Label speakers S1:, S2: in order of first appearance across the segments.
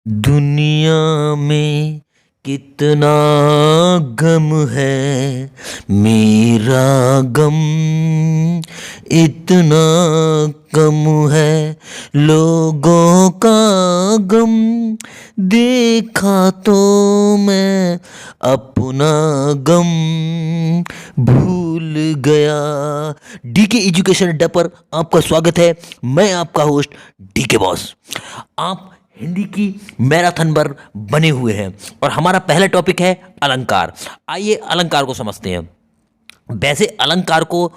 S1: दुनिया में कितना गम है, मेरा गम इतना कम है। लोगों का गम देखा तो मैं अपना गम भूल गया। डीके एजुकेशन अड्डा पर आपका स्वागत है। मैं आपका होस्ट डीके बॉस। आप हिंदी की मैराथन पर बने हुए हैं और हमारा पहला टॉपिक है अलंकार। आइए अलंकार को समझते हैं। वैसे अलंकार को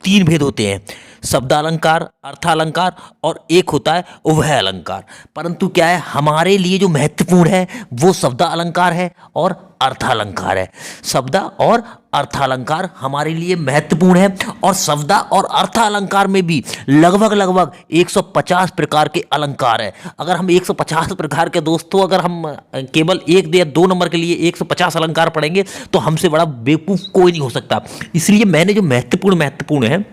S1: तीन भेद होते हैं, शब्दालंकार, अर्थालंकार और एक होता है उभय अलंकार। परंतु क्या है, हमारे लिए जो महत्वपूर्ण है वो शब्दालंकार है और अर्थालंकार है। शब्दा और अर्थालंकार हमारे लिए महत्वपूर्ण है और शब्दा और अर्थालंकार में भी लगभग 150 प्रकार के अलंकार है। अगर हम 150 प्रकार के दोस्तों, अगर हम केवल एक या दो नंबर के लिए 150 अलंकार पढ़ेंगे तो हमसे बड़ा बेवकूफ कोई नहीं हो सकता। इसलिए मैंने जो महत्वपूर्ण है,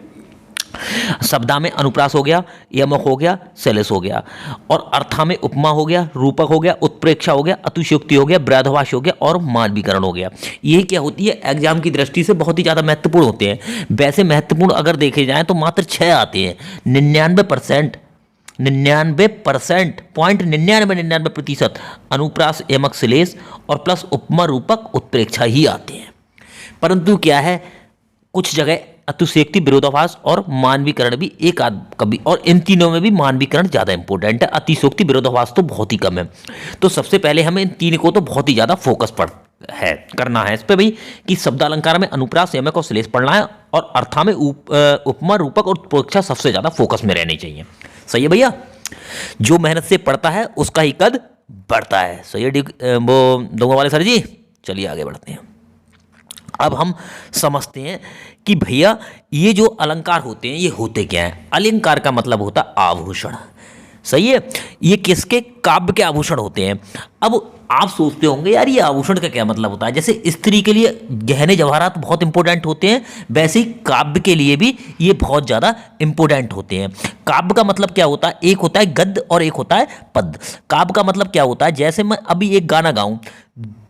S1: शब्दा में अनुप्रास हो गया, यमक हो गया, शैलेश हो गया, और अर्था में उपमा हो गया, रूपक हो गया, उत्प्रेक्षा हो गया, अतिशयोक्ति हो गया, ब्रह्मभाष्य हो गया और मानवीकरण हो गया। ये क्या होती है, एग्जाम की दृष्टि से बहुत ही ज़्यादा महत्वपूर्ण होते हैं। वैसे महत्वपूर्ण अगर देखे जाएं तो मात्र 6 आते हैं। 99% 99% अनुप्रास, यमक, शैलेश और प्लस उपमा, रूपक, उत्प्रेक्षा ही आते हैं। परंतु क्या है, कुछ जगह अतिशयोक्ति, विरोधाभास और मानवीकरण भी एक आध कभी, और इन तीनों में भी मानवीकरण ज़्यादा इंपॉर्टेंट है। अतिशयोक्ति, विरोधाभास तो बहुत ही कम है। तो सबसे पहले हमें इन तीन को तो बहुत ही ज़्यादा फोकस करना है इस पे भाई, कि शब्दालंकार में अनुप्रास, यमक और शैलेश पढ़ना है और अर्था में उपमा, रूपक और उत्प्रेक्षा सबसे ज़्यादा फोकस में रहनी चाहिए। सही है भैया? जो मेहनत से पढ़ता है उसका ही कद बढ़ता है। सही है वो दोंगा वाले सर जी? चलिए आगे बढ़ते हैं। अब हम समझते हैं कि भैया ये जो अलंकार होते हैं ये होते क्या हैं। अलंकार का मतलब होता है आभूषण। सही है? ये किसके, काव्य के आभूषण होते हैं। अब आप सोचते होंगे यार ये आभूषण का क्या मतलब होता है। जैसे स्त्री के लिए गहने जवाहरात बहुत इंपॉर्टेंट होते हैं, वैसे ही काव्य के लिए भी ये बहुत ज़्यादा इंपॉर्टेंट होते हैं। काव्य का मतलब क्या होता है, एक होता है गद्य और एक होता है पद्य। काव्य का मतलब क्या होता है, जैसे मैं अभी एक गाना गाऊं,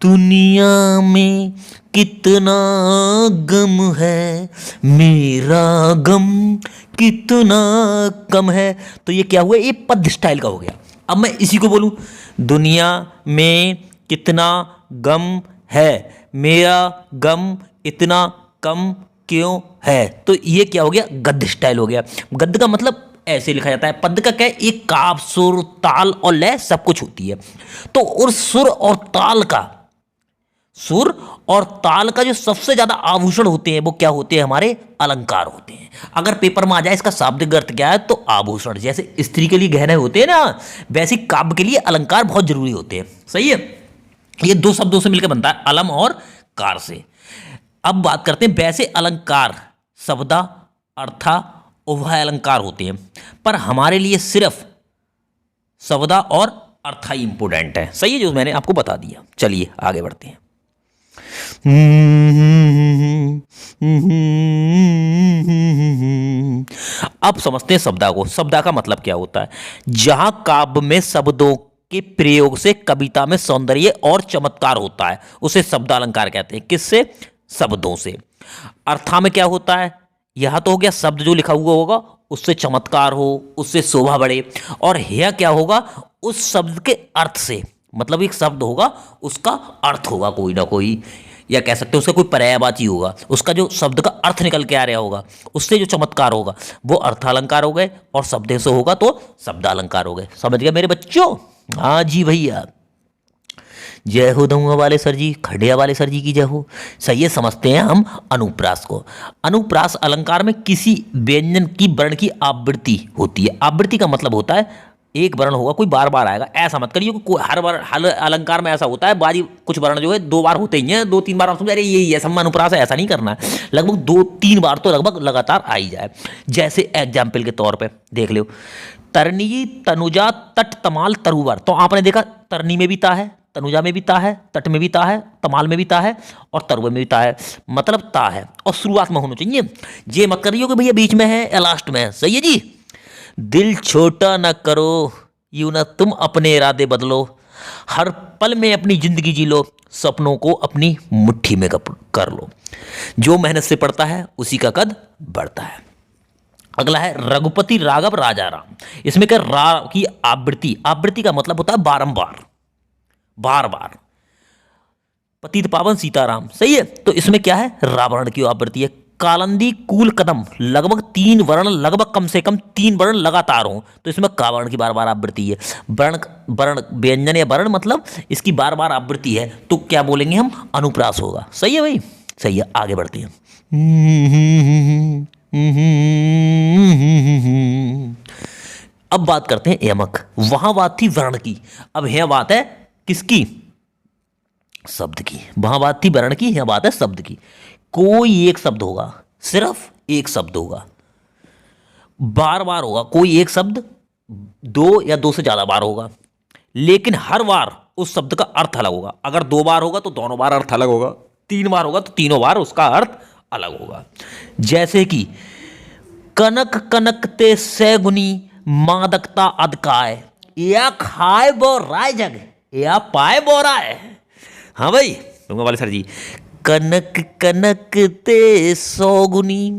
S1: दुनिया में कितना गम है, मेरा गम कितना कम है, तो ये क्या हुआ, ये पद्य स्टाइल का हो गया। अब मैं इसी को बोलूं, दुनिया में कितना गम है, मेरा गम इतना कम क्यों है, तो ये क्या हो गया, गद्य स्टाइल हो गया। गद्य का मतलब ऐसे लिखा जाता है। पद्य का क्या है, एक काव, सुर, ताल और लय सब कुछ होती है। तो और सुर और ताल का जो सबसे ज्यादा आभूषण होते हैं वो क्या होते हैं, हमारे अलंकार होते हैं। अगर पेपर में आ जाए इसका शाब्दिक अर्थ क्या है, तो आभूषण। जैसे स्त्री के लिए गहने होते हैं ना, वैसे काव्य के लिए अलंकार बहुत जरूरी होते हैं। सही है? ये दो शब्दों से मिलकर बनता है, अलम और कार से। अब बात करते हैं, वैसे अलंकार शब्दा, अर्था, उभय अलंकार होते हैं, पर हमारे लिए सिर्फ शब्दा और अर्था ही इंपोर्टेंट है। सही है, जो मैंने आपको बता दिया। चलिए आगे बढ़ते हैं। अब समझते हैं शब्दा को। शब्दा का मतलब क्या होता है, जहां काव्य में शब्दों के प्रयोग से कविता में सौंदर्य और चमत्कार होता है उसे शब्दालंकार कहते हैं। किससे? शब्दों से। अर्था में क्या होता है, यह तो हो गया शब्द जो लिखा हुआ होगा उससे चमत्कार हो, उससे शोभा बढ़े। और यह क्या होगा, उस शब्द के अर्थ से, मतलब एक शब्द होगा उसका अर्थ होगा कोई ना कोई, या कह सकते हो उसका कोई पर्यायवाची होगा, उसका जो शब्द का अर्थ निकल के आ रहा होगा, उससे जो चमत्कार होगा वो अर्थालंकार हो गए, और शब्द से होगा तो शब्दालंकार हो गए। समझ गए मेरे बच्चों? हाँ जी भैया, जय हो दंगा वाले सर जी, खड़िया वाले सर जी की जय हो। सही है, समझते हैं हम अनुप्रास को। अनुप्रास अलंकार में किसी व्यंजन की वर्ण की आवृत्ति होती है। आवृत्ति का मतलब होता है एक वर्ण होगा, कोई बार बार आएगा। ऐसा मत करिए कि हर अलंकार में ऐसा होता है, बाजी कुछ वर्ण जो है 2 बार होते ही हैं, 2-3 बार आप समझ रहे यही है सम्मान अनुप्रास है, ऐसा नहीं करना है। लगभग 2-3 बार तो लगभग लगातार आ ही जाए। जैसे एग्जाम्पल के तौर पर देख लो, तरनी, तनुजा, तट, तमाल, तरुवर। तो आपने देखा तरनी में भी ता है, तनुजा में भी ता है, तट में भी ता है, तमाल में भी ता है और तरुवे में भी ता है। मतलब ता है और शुरुआत में होना चाहिए। ये मत करियो कि भैया बीच में है या लास्ट में है। सही है जी? दिल छोटा न करो यूं ना तुम अपने इरादे बदलो, हर पल में अपनी जिंदगी जी लो, सपनों को अपनी मुट्ठी में कर लो। जो मेहनत से पढ़ता है उसी का कद बढ़ता है। अगला है रघुपति राघव राजा राम। इसमें क्या रा की आवृत्ति, आवृत्ति का मतलब होता है बारंबार, बार बार। पतित पावन सीताराम, सही है। तो इसमें क्या है, रावण की आवृत्ति है। कालंदी कूल कदम, लगभग 3 वर्ण, लगभग कम से कम 3 वर्ण लगातार हो, तो इसमें कावर्ण की बार बार आवृत्ति है। वर्ण वर्ण व्यंजन या वर्ण मतलब इसकी बार बार आवृत्ति है, तो क्या बोलेंगे हम, अनुप्रास होगा। सही है भाई, सही है। आगे बढ़ते हैं। अब बात करते हैं यमक। वहां बात थी वर्ण की, अब यह बात है किसकी, शब्द की। वहां बात थी वर्ण की, यह बात है शब्द की। कोई एक शब्द होगा, सिर्फ एक शब्द होगा, बार बार होगा। कोई एक शब्द 2 या 2 से ज्यादा बार होगा, लेकिन हर बार उस शब्द का अर्थ अलग होगा। अगर 2 बार होगा तो दोनों बार अर्थ अलग होगा, 3 बार होगा तो तीनों बार उसका अर्थ अलग होगा। जैसे कि कनक कनकते सैगुनी, मादकता अदकाय, या खाए बो राय जग, या पाए बो राय। हाँ भाई, दूंगा वाले सर जी। कनक कनक ते सौगुनी,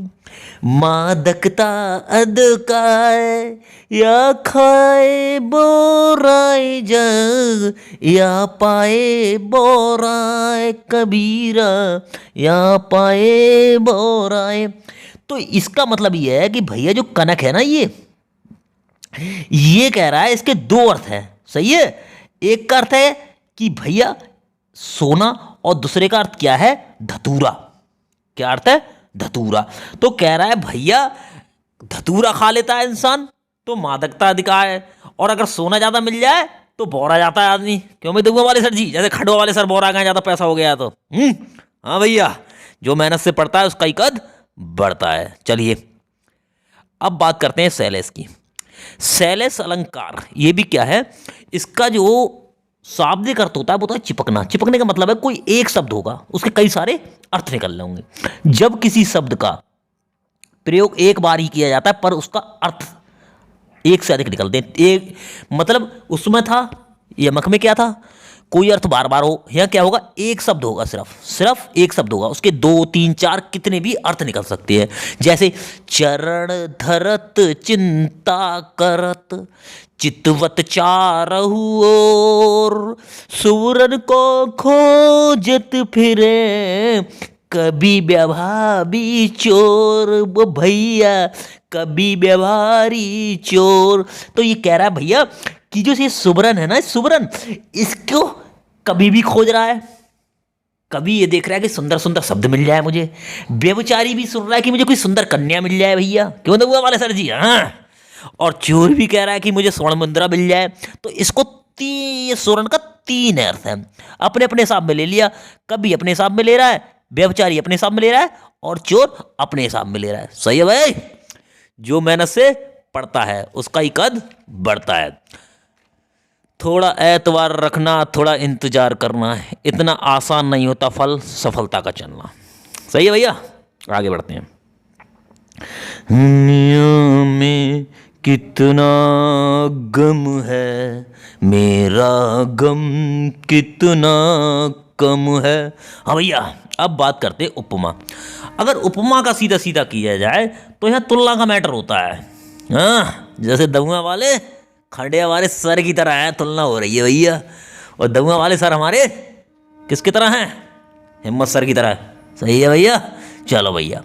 S1: मादकता अदकाय, या खाए बोराय जग, या पाए बोराय कबीरा, या पाए बोराय। तो इसका मतलब ये है कि भैया जो कनक है ना, ये कह रहा है, इसके 2 अर्थ हैं। सही है। एक का अर्थ है कि भैया सोना, और दूसरे का अर्थ क्या है, धतूरा। क्या अर्थ है, धतूरा। तो कह रहा है भैया धतूरा खा लेता है इंसान तो मादकता अधिकार है, और अगर सोना ज्यादा मिल जाए तो बोरा जाता है आदमी। क्यों मैं दूंगा वाले सर जी, जैसे खड़वा वाले सर बोरा गए, ज्यादा पैसा हो गया तो। हाँ भैया, जो मेहनत से पढ़ता है उसका ही कद बढ़ता है। चलिए अब बात करते हैं शैलेश की। शैलेश अलंकार, ये भी क्या है, इसका जो शाब्दिक अर्थ होता है वो होता है चिपकना। चिपकने का मतलब है कोई एक शब्द होगा, उसके कई सारे अर्थ निकल रहे होंगे। जब किसी शब्द का प्रयोग एक बार ही किया जाता है पर उसका अर्थ एक से अधिक निकलते हैं। एक मतलब उसमें था, यमक में क्या था, कोई अर्थ बार बार हो, यहाँ क्या होगा, एक शब्द होगा, सिर्फ एक शब्द होगा, उसके 2, 3, 4 कितने भी अर्थ निकल सकते हैं। जैसे चरण धरत चिंता करत, चितवत चारहु ओर, सुरन को खोजत फिरे, कभी व्यवहारी चोर। वो भैया कभी व्यवहारी चोर। तो ये कह रहा है भैया कि जो ये सुबरन है ना, सुबरन इसको कभी भी खोज रहा है, कभी ये देख रहा है कि सुंदर सुंदर शब्द मिल जाए मुझे, व्यभिचारी भी सुन रहा है कि मुझे कोई सुंदर कन्या मिल जाए भैया। क्यों तो हुआ वाले सर जी, हाँ। और चोर भी कह रहा है कि मुझे स्वर्ण मुद्रा मिल जाए। तो इसको सुरन का 3 अर्थ है, अपने अपने हिसाब में ले लिया। कभी अपने हिसाब में ले रहा है, व्यभिचारी अपने हिसाब में ले रहा है, और चोर अपने हिसाब में ले रहा है। सही है भाई, जो मेहनत से पढ़ता है उसका ही कद बढ़ता है। थोड़ा एतवार रखना, थोड़ा इंतजार करना, इतना आसान नहीं होता फल सफलता का चलना। सही है भैया, आगे बढ़ते हैं। दुनिया में कितना गम है, मेरा गम कितना कम है। हाँ भैया, अब बात करते हैं उपमा। अगर उपमा का सीधा सीधा किया जाए तो यहाँ तुलना का मैटर होता है। हाँ, जैसे दमुआ वाले खंडिया वाले सर की तरह है, तुलना हो रही है भैया। और दमुआ वाले सर हमारे किसकी तरह हैं, हिम्मत सर की तरह। सही है भैया। चलो भैया,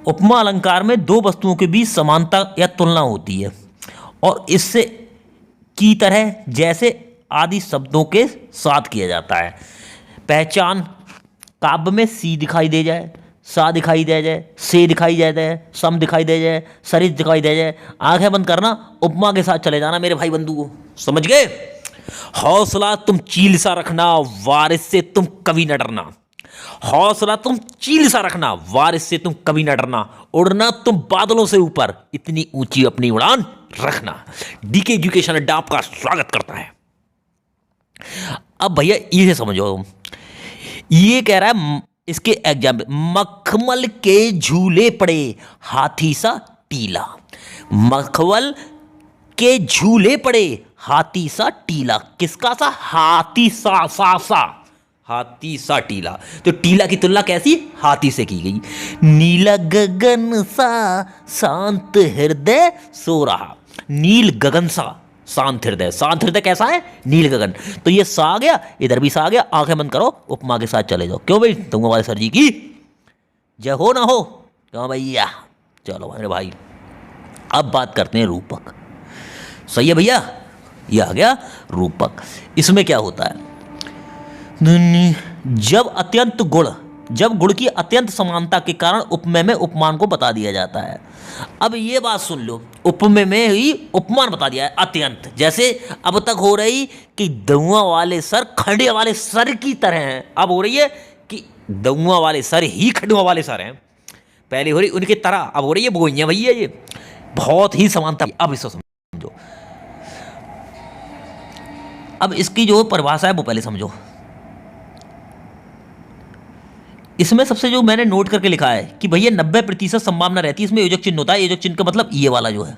S1: उपमा अलंकार में 2 वस्तुओं के बीच समानता या तुलना होती है, और इससे की तरह जैसे आदि शब्दों के साथ किया जाता है। पहचान, काव्य में सी दिखाई दे जाए, सा दिखाई दे जाए, से दिखाई दे जाए, सम दिखाई दे जाए, सरित दिखाई दे जाए। आंखें बंद करना, उपमा के साथ चले जाना मेरे भाई बंधु को। समझ गए। हौसला तुम चील सा रखना, वारिस से तुम कभी न डरना। हौसला तुम चील सा रखना, वारिस से तुम कभी न डरना। उड़ना तुम बादलों से ऊपर, इतनी ऊंची अपनी उड़ान रखना। डीके एजुकेशन अड्डा आपका स्वागत करता है। अब भैया इसे समझो, ये कह रहा है इसके एग्जाम्पल, मखमल के झूले पड़े, हाथी सा टीला। मखमल के झूले पड़े हाथी सा टीला। किसका सा? हाथी सा हाथी सा टीला। तो टीला की तुलना कैसी? हाथी से की गई। नीला गगन सा शांत हृदय सो रहा। नील गगन सा शांत हृदय। शांत हृदय कैसा है? नील गगन। तो ये सा आ गया, इधर भी सा आ गया। आंखें बंद करो, उपमा के साथ चले जाओ। क्यों भाई? तुम हमारे सर जी की जय हो ना हो। क्यों भैया? चलो मेरे भाई, अब बात करते हैं रूपक। सही है भैया, ये आ गया रूपक। इसमें क्या होता है? जब गुण की अत्यंत समानता के कारण उपमेय में उपमान को बता दिया जाता है। अब ये बात सुन लो, उपमेय में ही उपमान बता दिया है अत्यंत। जैसे अब तक हो रही कि दउआ वाले सर खंडिया वाले सर की तरह हैं, अब हो रही है कि दउआ वाले सर ही खंडुआ वाले सर हैं। पहले हो रही उनकी तरह, अब हो रही है बोइयां भैया। ये बहुत ही समानता। अब इसको समझो, अब इसकी जो परिभाषा है वो पहले समझो। इसमें सबसे जो मैंने नोट करके लिखा है कि भैया 90% संभावना रहती है इसमें योजक चिन्ह होता है। योजक चिन्ह का मतलब ये वाला जो है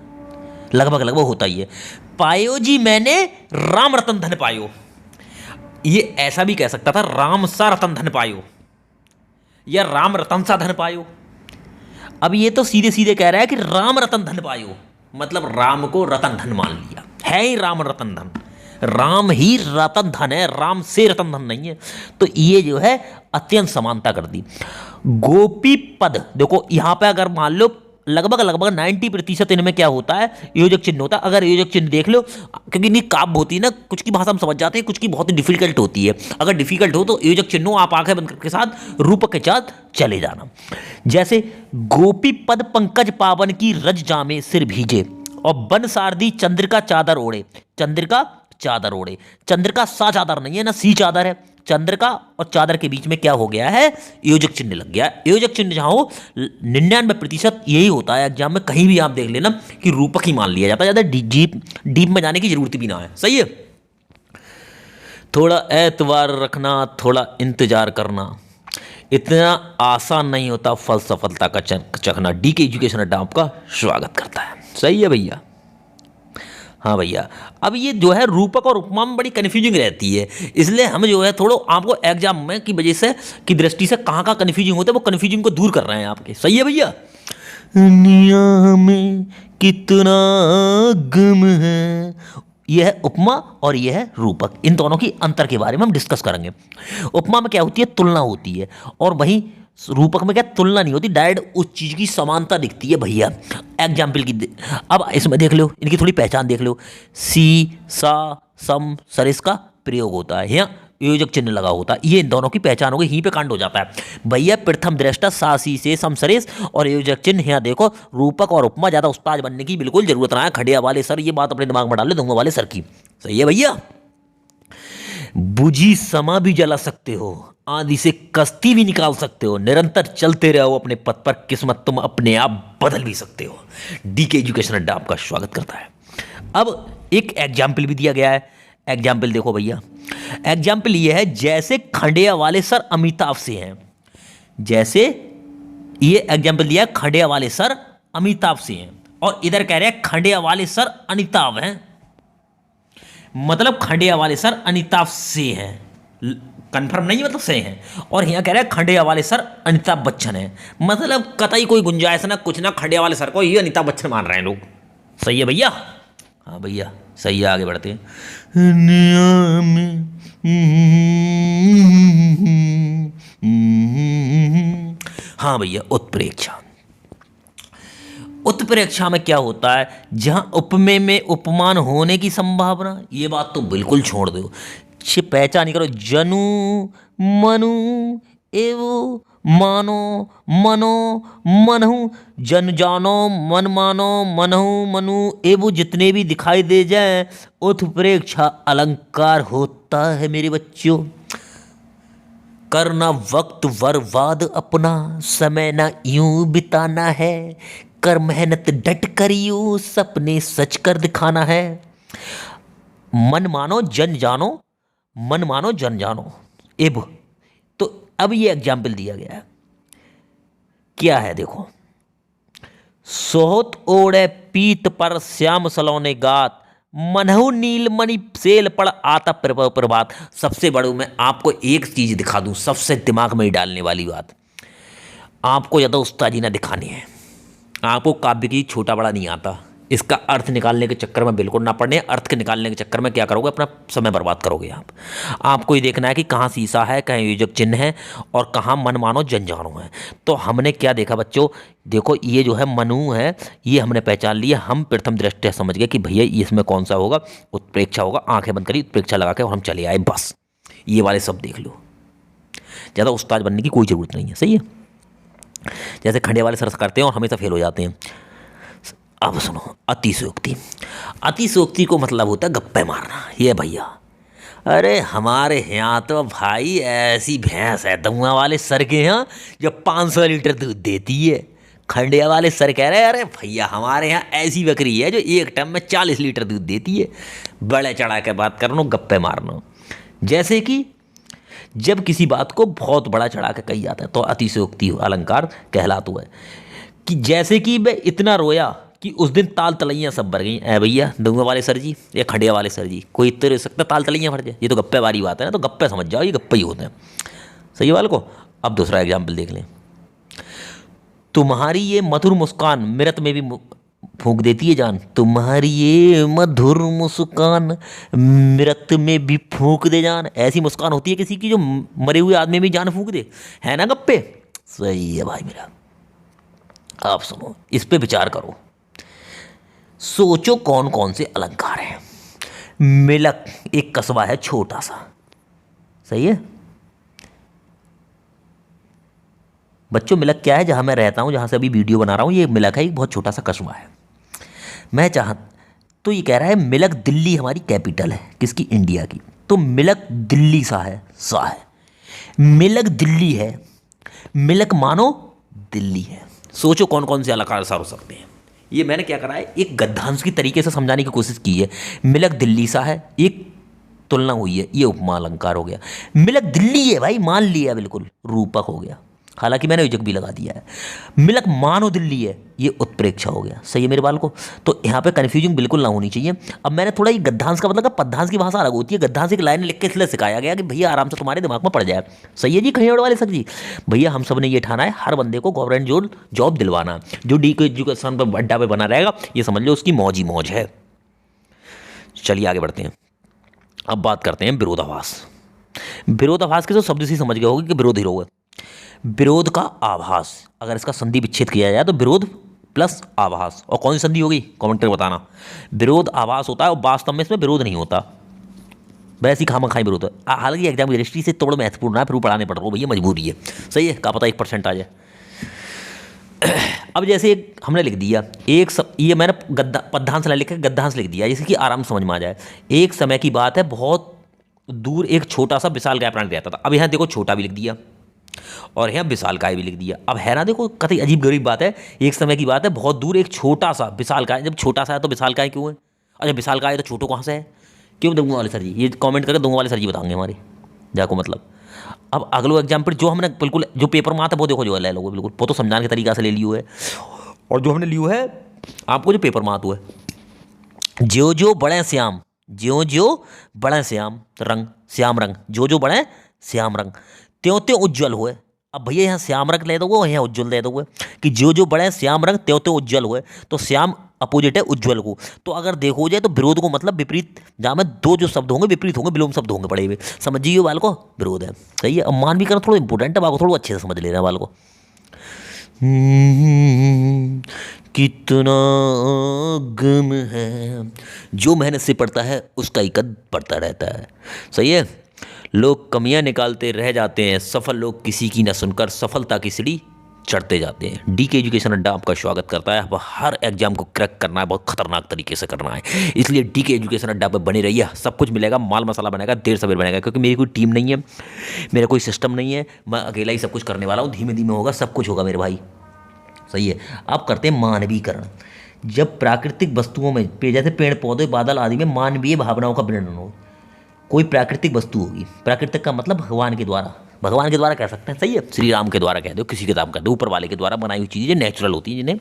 S1: लगभग होता ही है। पायो जी मैंने राम रतन धन पायो। ये ऐसा भी कह सकता था राम सा रतन धन पायो या राम रतन सा धन पायो। अब ये तो सीधे सीधे कह रहा है कि राम रतन धन पायो, मतलब राम को रतन धन मान लिया है ही। राम रतन धन, राम ही रतन धन है, राम से रतन धन नहीं है। तो ये जो है अत्यंत समानता कर दी। गोपी पद, देखो यहां पे अगर मान लो लगभग 90% इनमें क्या होता है? योजक चिन्ह होता है। अगर योजक चिन्ह देख लो, क्योंकि इनकी काव्य होती है ना, कुछ की भाषा हम समझ जाते हैं, कुछ की बहुत ही डिफिकल्ट होती है। अगर डिफिकल्ट हो तो योजक चिन्ह आप आंखें बंद के साथ रूपक के साथ चले जाना। जैसे गोपी पद पंकज पावन की रज जामे सिर भीजे, और बन सारदी चंद्रिका चादर ओढ़े। चंद्रिका चादर ओढ़े, चंद्रिका सा चादर नहीं है ना सी चादर है। चंद्रिका और चादर के बीच में क्या हो गया है? योजक चिन्ह लग गया। योजक चिन्ह जहां हो 99% यही होता है एग्जाम में। कहीं भी आप देख लेना कि रूपक ही मान लिया जाता है, ज्यादा डीप में जाने की जरूरत भी ना है। सही है। थोड़ा एतवार रखना, थोड़ा इंतजार करना, इतना आसान नहीं होता फल सफलता का चखना। डीके एजुकेशन अड्डा आपका स्वागत करता है। सही है भैया। हाँ भैया, अब ये जो है रूपक और उपमा में बड़ी कन्फ्यूजिंग रहती है, इसलिए हम जो है थोड़ा आपको एग्जाम में की वजह से की दृष्टि से कहाँ कहाँ कन्फ्यूजिंग होता है वो कन्फ्यूजिंग को दूर कर रहे हैं आपके। सही है भैया। दुनिया में कितना गम है, यह है उपमा और यह है रूपक। इन दोनों की अंतर के बारे में हम डिस्कस करेंगे। उपमा में क्या होती है? तुलना होती है, और वहीं रूपक में क्या तुलना नहीं होती, डायरेक्ट उस चीज की समानता दिखती है भैया। एग्जाम्पल की अब इसमें देख लो, इनकी थोड़ी पहचान देख लो। सी सा सम सर इसका प्रयोग होता है, यहाँ योजक चिन्ह लगा होता है। ये इन दोनों की पहचान हो गई, यहीं पे कांड हो जाता है भैया। प्रथम दृष्टा सा सी से सम सरेस और योजक चिन्ह। यहाँ देखो रूपक और उपमा ज्यादा उस्ताद बनने की बिल्कुल जरूरत ना है। खड़िया वाले सर, ये बात अपने दिमाग में डाल ले, दूंगा वाले सर की। सही है भैया। बुझी समा भी जला सकते हो, आंधी से कश्ती भी निकाल सकते हो, निरंतर चलते रहो अपने पथ पर, किस्मत तुम अपने आप बदल भी सकते हो। डीके एजुकेशन अड्डा आपका स्वागत करता है। अब एक एग्जाम्पल भी दिया गया है। एग्जाम्पल देखो भैया, एग्जाम्पल ये है जैसे खंडिया वाले सर अमिताभ से हैं। जैसे ये एग्जाम्पल दिया है खंडिया वाले सर अमिताभ से हैं, और इधर कह रहे हैं खंडिया वाले सर अमिताभ हैं, मतलब खंडिया वाले सर अमिताभ से हैं। कंफर्म नहीं मतलब से हैं। और यहाँ कह रहे हैं खंडिया वाले सर अमिताभ बच्चन है, मतलब कतई कोई गुंजाइश ना कुछ ना, खंडिया वाले सर को ये अमिताभ बच्चन मान रहे हैं लोग। सही है भैया। हाँ भैया सही है, आगे बढ़ते हैं। हाँ भैया, उत्प्रेक्षा। उत्प्रेक्षा में क्या होता है? जहां उपमेय में उपमान होने की संभावना, ये बात तो बिल्कुल छोड़ दो, पहचान करो। जनु मनु एवो मानो मनो मनहु, जन जानो मन मानो मनहु मनु एवो, जितने भी दिखाई दे जाए उत्प्रेक्षा अलंकार होता है मेरे बच्चों। करना वक्त बर्बाद अपना, समय ना यूं बिताना है, कर मेहनत डट कर यूं सपने सच कर दिखाना है। मन मानो जन जानो, मन मानो जन जानो एब। तो अब ये एग्जाम्पल दिया गया है, क्या है देखो। सोहत ओढ़े पीत पर श्याम सलोने गात, मनहु नीलमणि सेल पड़ आता प्रभात। सबसे बड़ू मैं आपको एक चीज दिखा दूं, सबसे दिमाग में ही डालने वाली बात, आपको ज़्यादा उस्तादी ना दिखानी है। आपको काव्य की छोटा बड़ा नहीं आता, इसका अर्थ निकालने के चक्कर में बिल्कुल ना पड़ने। अर्थ के निकालने के चक्कर में क्या करोगे, अपना समय बर्बाद करोगे आप। आपको ये देखना है कि कहाँ सीसा है, कहाँ योजक चिन्ह है और कहाँ मन मानो जन जानो है। तो हमने क्या देखा बच्चों, देखो ये जो है मनु है, ये हमने पहचान लिया। हम प्रथम दृष्टया समझ गए कि भैया इसमें कौन सा होगा, उत्प्रेक्षा होगा। आंखें बंद करी, उत्प्रेक्षा लगा के और हम चले आए, बस। ये वाले सब देख लो, ज़्यादा उस्ताद बनने की कोई ज़रूरत नहीं है। सही है, जैसे खंडे वाले सरस करते हैं और हमेशा फेल हो जाते हैं। अब सुनो, अतिशयोक्ति। अतिशयोक्ति को मतलब होता है गप्पे मारना। ये भैया, अरे हमारे यहाँ तो भाई ऐसी भैंस है दमुआ वाले सर के यहाँ जो 500 लीटर दूध देती है। खंडिया वाले सर कह रहे हैं अरे भैया हमारे यहाँ ऐसी बकरी है जो एक टाइम में 40 लीटर दूध देती है। बड़े चढ़ा के बात करना, गप्पे मारना। जैसे कि जब किसी बात को बहुत बड़ा चढ़ा के कही जाता है तो अतिशयोक्ति अलंकार कहलाता है। कि जैसे कि मैं इतना रोया कि उस दिन ताल तलैयाँ सब भर गई। ऐ भैया दंगा वाले सर जी या खंडिया वाले सर जी, कोई इतने रह सकता ताल तलैयाँ भर जाए? ये तो गप्पे वाली बात है ना, तो गप्पे समझ जाओ, ये गप्पे ही होते हैं। सही वाले को। अब दूसरा एग्जाम्पल देख लें। तुम्हारी ये मधुर मुस्कान मृत में भी फूंक देती है जान। तुम्हारी ये मधुर मुस्कान मृत में भी फूंक दे जान। ऐसी मुस्कान होती है किसी की जो मरे हुए आदमी में जान फूंक दे, है ना गप्पे? सही है भाई मेरा। आप सुनो, इस पे विचार करो, सोचो कौन कौन से अलंकार हैं। मिलक एक कस्बा है छोटा सा, सही है बच्चों। मिलक क्या है? जहां मैं रहता हूं, जहां से अभी वीडियो बना रहा हूं, ये मिलक है, एक बहुत छोटा सा कस्बा है। मैं तो ये कह रहा है मिलक दिल्ली हमारी कैपिटल है, किसकी? इंडिया की। तो मिलक दिल्ली सा है, मिलक दिल्ली है, मिलक मानो दिल्ली है। सोचो कौन कौन से अलंकार हो सकते हैं। ये मैंने क्या करा है, एक गद्यांश की तरीके से समझाने की कोशिश की है। मिलक दिल्ली सा है, एक तुलना हुई है, ये उपमा अलंकार हो गया। मिलक दिल्ली है भाई, मान लिया, बिल्कुल रूपक हो गया, हालांकि मैंने योजक भी लगा दिया है। मिलक मानो दिल्ली है, ये उत्प्रेक्षा हो गया। सही है मेरे बाल को। तो यहाँ पे कन्फ्यूजिंग बिल्कुल ना होनी चाहिए। अब मैंने थोड़ा ये गद्यांश का मतलब, पद्यांश की भाषा अलग होती है। गद्यांश एक लाइन लिख के इसलिए सिखाया गया कि भैया आराम से तुम्हारे दिमाग में पड़ जाए। सही है जी खैड़ वाले सर जी। भैया हम सब ने ये ठाना है, हर बंदे को गवर्नमेंट जॉब दिलवाना। जो डी के एजुकेशन पर अड्डा पे बना रहेगा, ये समझ लो उसकी मौज ही मौज है। चलिए आगे बढ़ते हैं। अब बात करते हैं विरोधाभास। विरोधाभास के तो शब्द से समझ गए होगे कि विरोधी रोग है। विरोध का आभास, अगर इसका संधि विच्छेद किया जाए तो विरोध प्लस आभास। और कौन सी संधि होगी कमेंट करके बताना। विरोध आभास होता है और वास्तव में इसमें विरोध नहीं होता, वैसे ही खामा खाई विरोध है। हालांकि एग्जाम की दृष्टि से तो बड़ा महत्वपूर्ण है, फिर पढ़ाने पड़ रहा हो भैया, मजबूरी है। सही है, क्या पता 1% आ जाए। अब जैसे हमने लिख दिया ये मैंने पद्यांश लिख के गद्यांश लिख दिया, जैसे कि आराम समझ में आ जाए। एक समय की बात है, बहुत दूर एक छोटा सा विशालकाय प्राणी रहता था। अब यहाँ देखो छोटा भी लिख दिया और यहाँ विशालकाय भी लिख दिया। अब है ना, देखो कतई अजीब गरीब बात है। एक समय की बात है, बहुत दूर एक छोटा सा विशालकाय। जब छोटा सा है तो विशालकाय क्यों है? अच्छा विशालकाय है तो छोटो कहाँ से है? क्यों? दूंगा वाले सर जी, ये कमेंट करके दूंगा वाले सर जी बताएंगे हमारे जाको मतलब। अब अगलो एग्जाम्पल जो हमने बिल्कुल जो पेपर में आता है वो देखो, जो ले लो बिल्कुल, वो तो समझाने के तरीका से ले लियो है। और जो हमने लियो है आपको जो पेपर में आता है, ज्यो ज्यो बढ़े श्याम, ज्यो ज्यो बढ़े श्याम रंग, श्याम रंग, जो बढ़े श्याम रंग, त्यों त्यों उज्ज्वल हुए। अब भैया यहाँ श्याम रंग ले दोगे, यहाँ उज्ज्वल दे दोगे कि जो बढ़े श्याम रंग त्यों त्यों उज्ज्वल हुए। तो श्याम अपोजिट है उज्ज्वल को। तो अगर देखो जाए तो विरोध को मतलब विपरीत, जहाँ में दो जो शब्द होंगे विपरीत होंगे, विलोम शब्द होंगे पड़े हुए। समझिए बाल को, विरोध है। सही है। अब मान भी करना थोड़ा इंपॉर्टेंट है, बाल को थोड़ा अच्छे से समझ लेना बाल को। कितना गम है जो मेहनत से पड़ता है, उसका ही कद बढ़ता रहता है। सही है। लोग कमियां निकालते रह जाते हैं, सफल लोग किसी की न सुनकर सफलता की सीढ़ी चढ़ते जाते हैं। डी के एजुकेशन अड्डा आपका स्वागत करता है। अब हर एग्जाम को क्रैक करना है, बहुत खतरनाक तरीके से करना है, इसलिए डी के एजुकेशन अड्डा पर बने रहिए। सब कुछ मिलेगा, माल मसाला बनेगा, देर सवेर बनेगा, क्योंकि मेरी कोई टीम नहीं है, मेरा कोई सिस्टम नहीं है, मैं अकेला ही सब कुछ करने वाला हूँ। धीमे धीमे होगा, सब कुछ होगा मेरे भाई। सही है। अब करते हैं मानवीकरण। जब प्राकृतिक वस्तुओं में, जैसे पेड़ पौधे बादल आदि में मानवीय भावनाओं का वर्णन हो, कोई प्राकृतिक वस्तु होगी, प्राकृतिक का मतलब भगवान के द्वारा भगवान के द्वारा कह सकते हैं, सही है, श्री राम के द्वारा कह दो, किसी के द्वारा कह दो, ऊपर वाले के द्वारा बनाई हुई चीज़ें नेचुरल होती हैं जिन्हें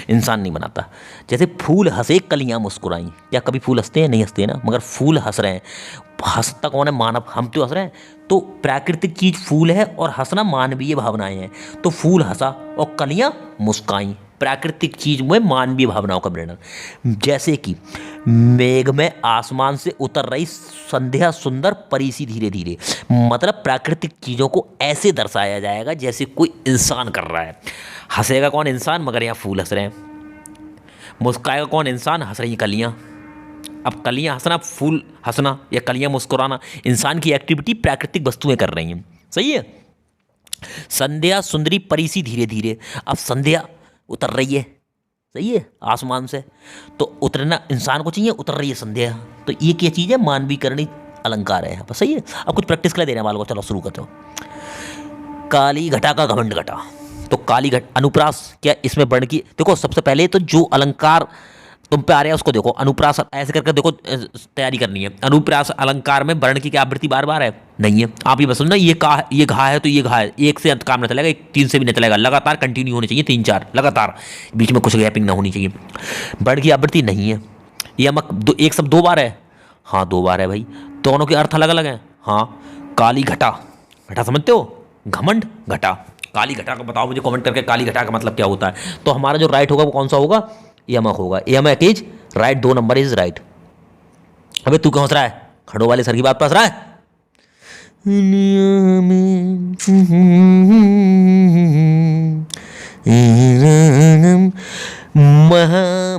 S1: इंसान नहीं बनाता। जैसे फूल हंसे कलियां मुस्कुराई, क्या कभी फूल हंसते हैं? नहीं हंसते ना, मगर फूल हंस रहे हैं। हंसता कौन है? मानव, हम तो हंस रहे हैं। तो प्राकृतिक चीज फूल है और हंसना मानवीय भावनाएं हैं। तो फूल हंसा और कलियां मुस्काई, प्राकृतिक चीज में मानवीय भावनाओं का वर्णन। जैसे कि मेघ में आसमान से उतर रही संध्या सुंदर परी सी धीरे धीरे, मतलब प्राकृतिक चीजों को ऐसे दर्शाया जाएगा जैसे कोई इंसान कर रहा है। हंसेगा कौन? इंसान, मगर यहाँ फूल हंस रहे हैं। मुस्काएगा कौन? इंसान, हंस रही कलियां। अब कलियां हंसना, फूल हंसना या कलियां मुस्कुराना, इंसान की एक्टिविटी प्राकृतिक वस्तुएं कर रही हैं, सही है। संध्या सुंदरी परी सी धीरे धीरे, अब संध्या उतर रही है, सही है, आसमान से, तो उतरना इंसान को चाहिए, उतर रही है संध्या। तो ये क्या चीज़ है? मानवीकरणित अलंकार है यहाँ पर, सही है। अब कुछ प्रैक्टिस के लिए देने वालों को, चलो शुरू करते हो। काली घटा का घमंड घटा, तो काली घट अनुप्रास, क्या इसमें वर्ण की, देखो सबसे पहले तो जो अलंकार तुम पे आ रहा है उसको देखो। अनुप्रास ऐसे करके देखो, तैयारी करनी है। अनुप्रास अलंकार में वर्ण की क्या आवृत्ति बार बार है? नहीं है। आप ये बस समझना, ये का, ये घा है तो ये घा है, एक से अंत काम न चलेगा, एक तीन से भी नहीं चलेगा, लगातार कंटिन्यू होनी चाहिए, 3-4 लगातार, बीच में कुछ गैपिंग ना होनी चाहिए। वर्ण की आवृत्ति नहीं है। यमक एक शब्द 2 बार है, हाँ 2 बार है भाई, दोनों के अर्थ अलग अलग हैं। हाँ, काली घटा, घटा समझते हो, घमंड घटा, काली घटा का बताओ मुझे कमेंट करके, काली घटा का मतलब क्या होता है। तो हमारा जो राइट होगा वो कौन सा होगा? यमक होगा। यमक is right, 2 number is right. अबे तू क्यों हंस रहा है? खड़ो वाले सर की बात पर हंस रहा है?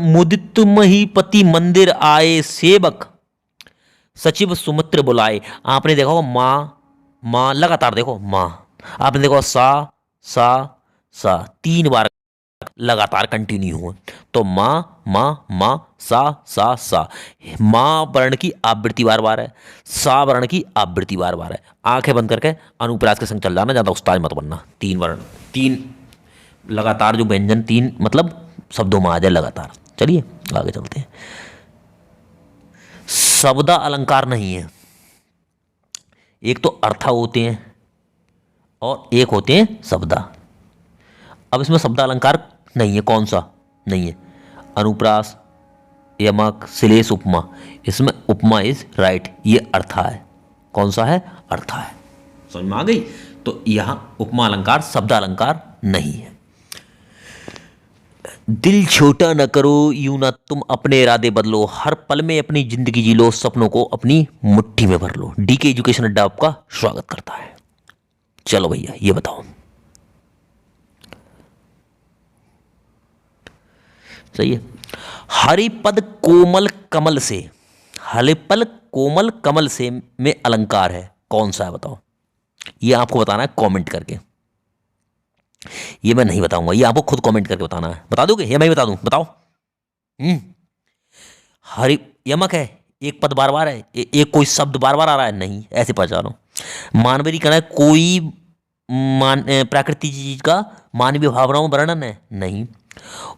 S1: मुदित महीपति मंदिर आए सेवक, सचिव सुमित्र बुलाए। आपने देखा होगा माँ लगातार देखो, माँ आपने देखो सा 3 बार लगातार कंटिन्यू हो, तो माँ माँ माँ सा। माँ वर्ण की आवृत्ति बार बार है, सा वर्ण की आवृत्ति बार बार है। आंखें बंद करके अनुप्रास के संग चल जाना, ज़्यादा उस्ताद मत बनना। 3 वर्ण, 3 लगातार जो व्यंजन 3 मतलब शब्दों में आ जाए लगातार। चलिए आगे चलते हैं। शब्दा अलंकार नहीं है, एक तो अर्था होते हैं और एक होते हैं शब्दा। अब इसमें शब्द अलंकार नहीं है, कौन सा नहीं है? अनुप्रास, यमक, श्लेष, उपमा। इसमें उपमा इज राइट, ये अर्था है। कौन सा है? अर्था है। समझ में आ गई? तो यहां उपमा अलंकार शब्द अलंकार नहीं है। दिल छोटा न करो, यूं ना तुम अपने इरादे बदलो, हर पल में अपनी जिंदगी जी लो, सपनों को अपनी मुट्ठी में भर लो। डीके एजुकेशन अड्डा आपका स्वागत करता है। चलो भैया ये बताओ, सही है। हरिपद कोमल कमल से, हरिपल कोमल कमल से में अलंकार है, कौन सा है बताओ? ये आपको बताना है कमेंट करके, ये मैं नहीं बताऊंगा, ये आपको खुद कमेंट करके बताना है। बता दोगे या मैं बता दूं? बताओ। हरि यमक है, एक पद बार बार है, एक कोई शब्द बार बार आ रहा है, नहीं, ऐसे पहचानो। मानवीकरण है, कोई प्राकृतिक चीज का मानवीय भावनाओं में वर्णन है, नहीं।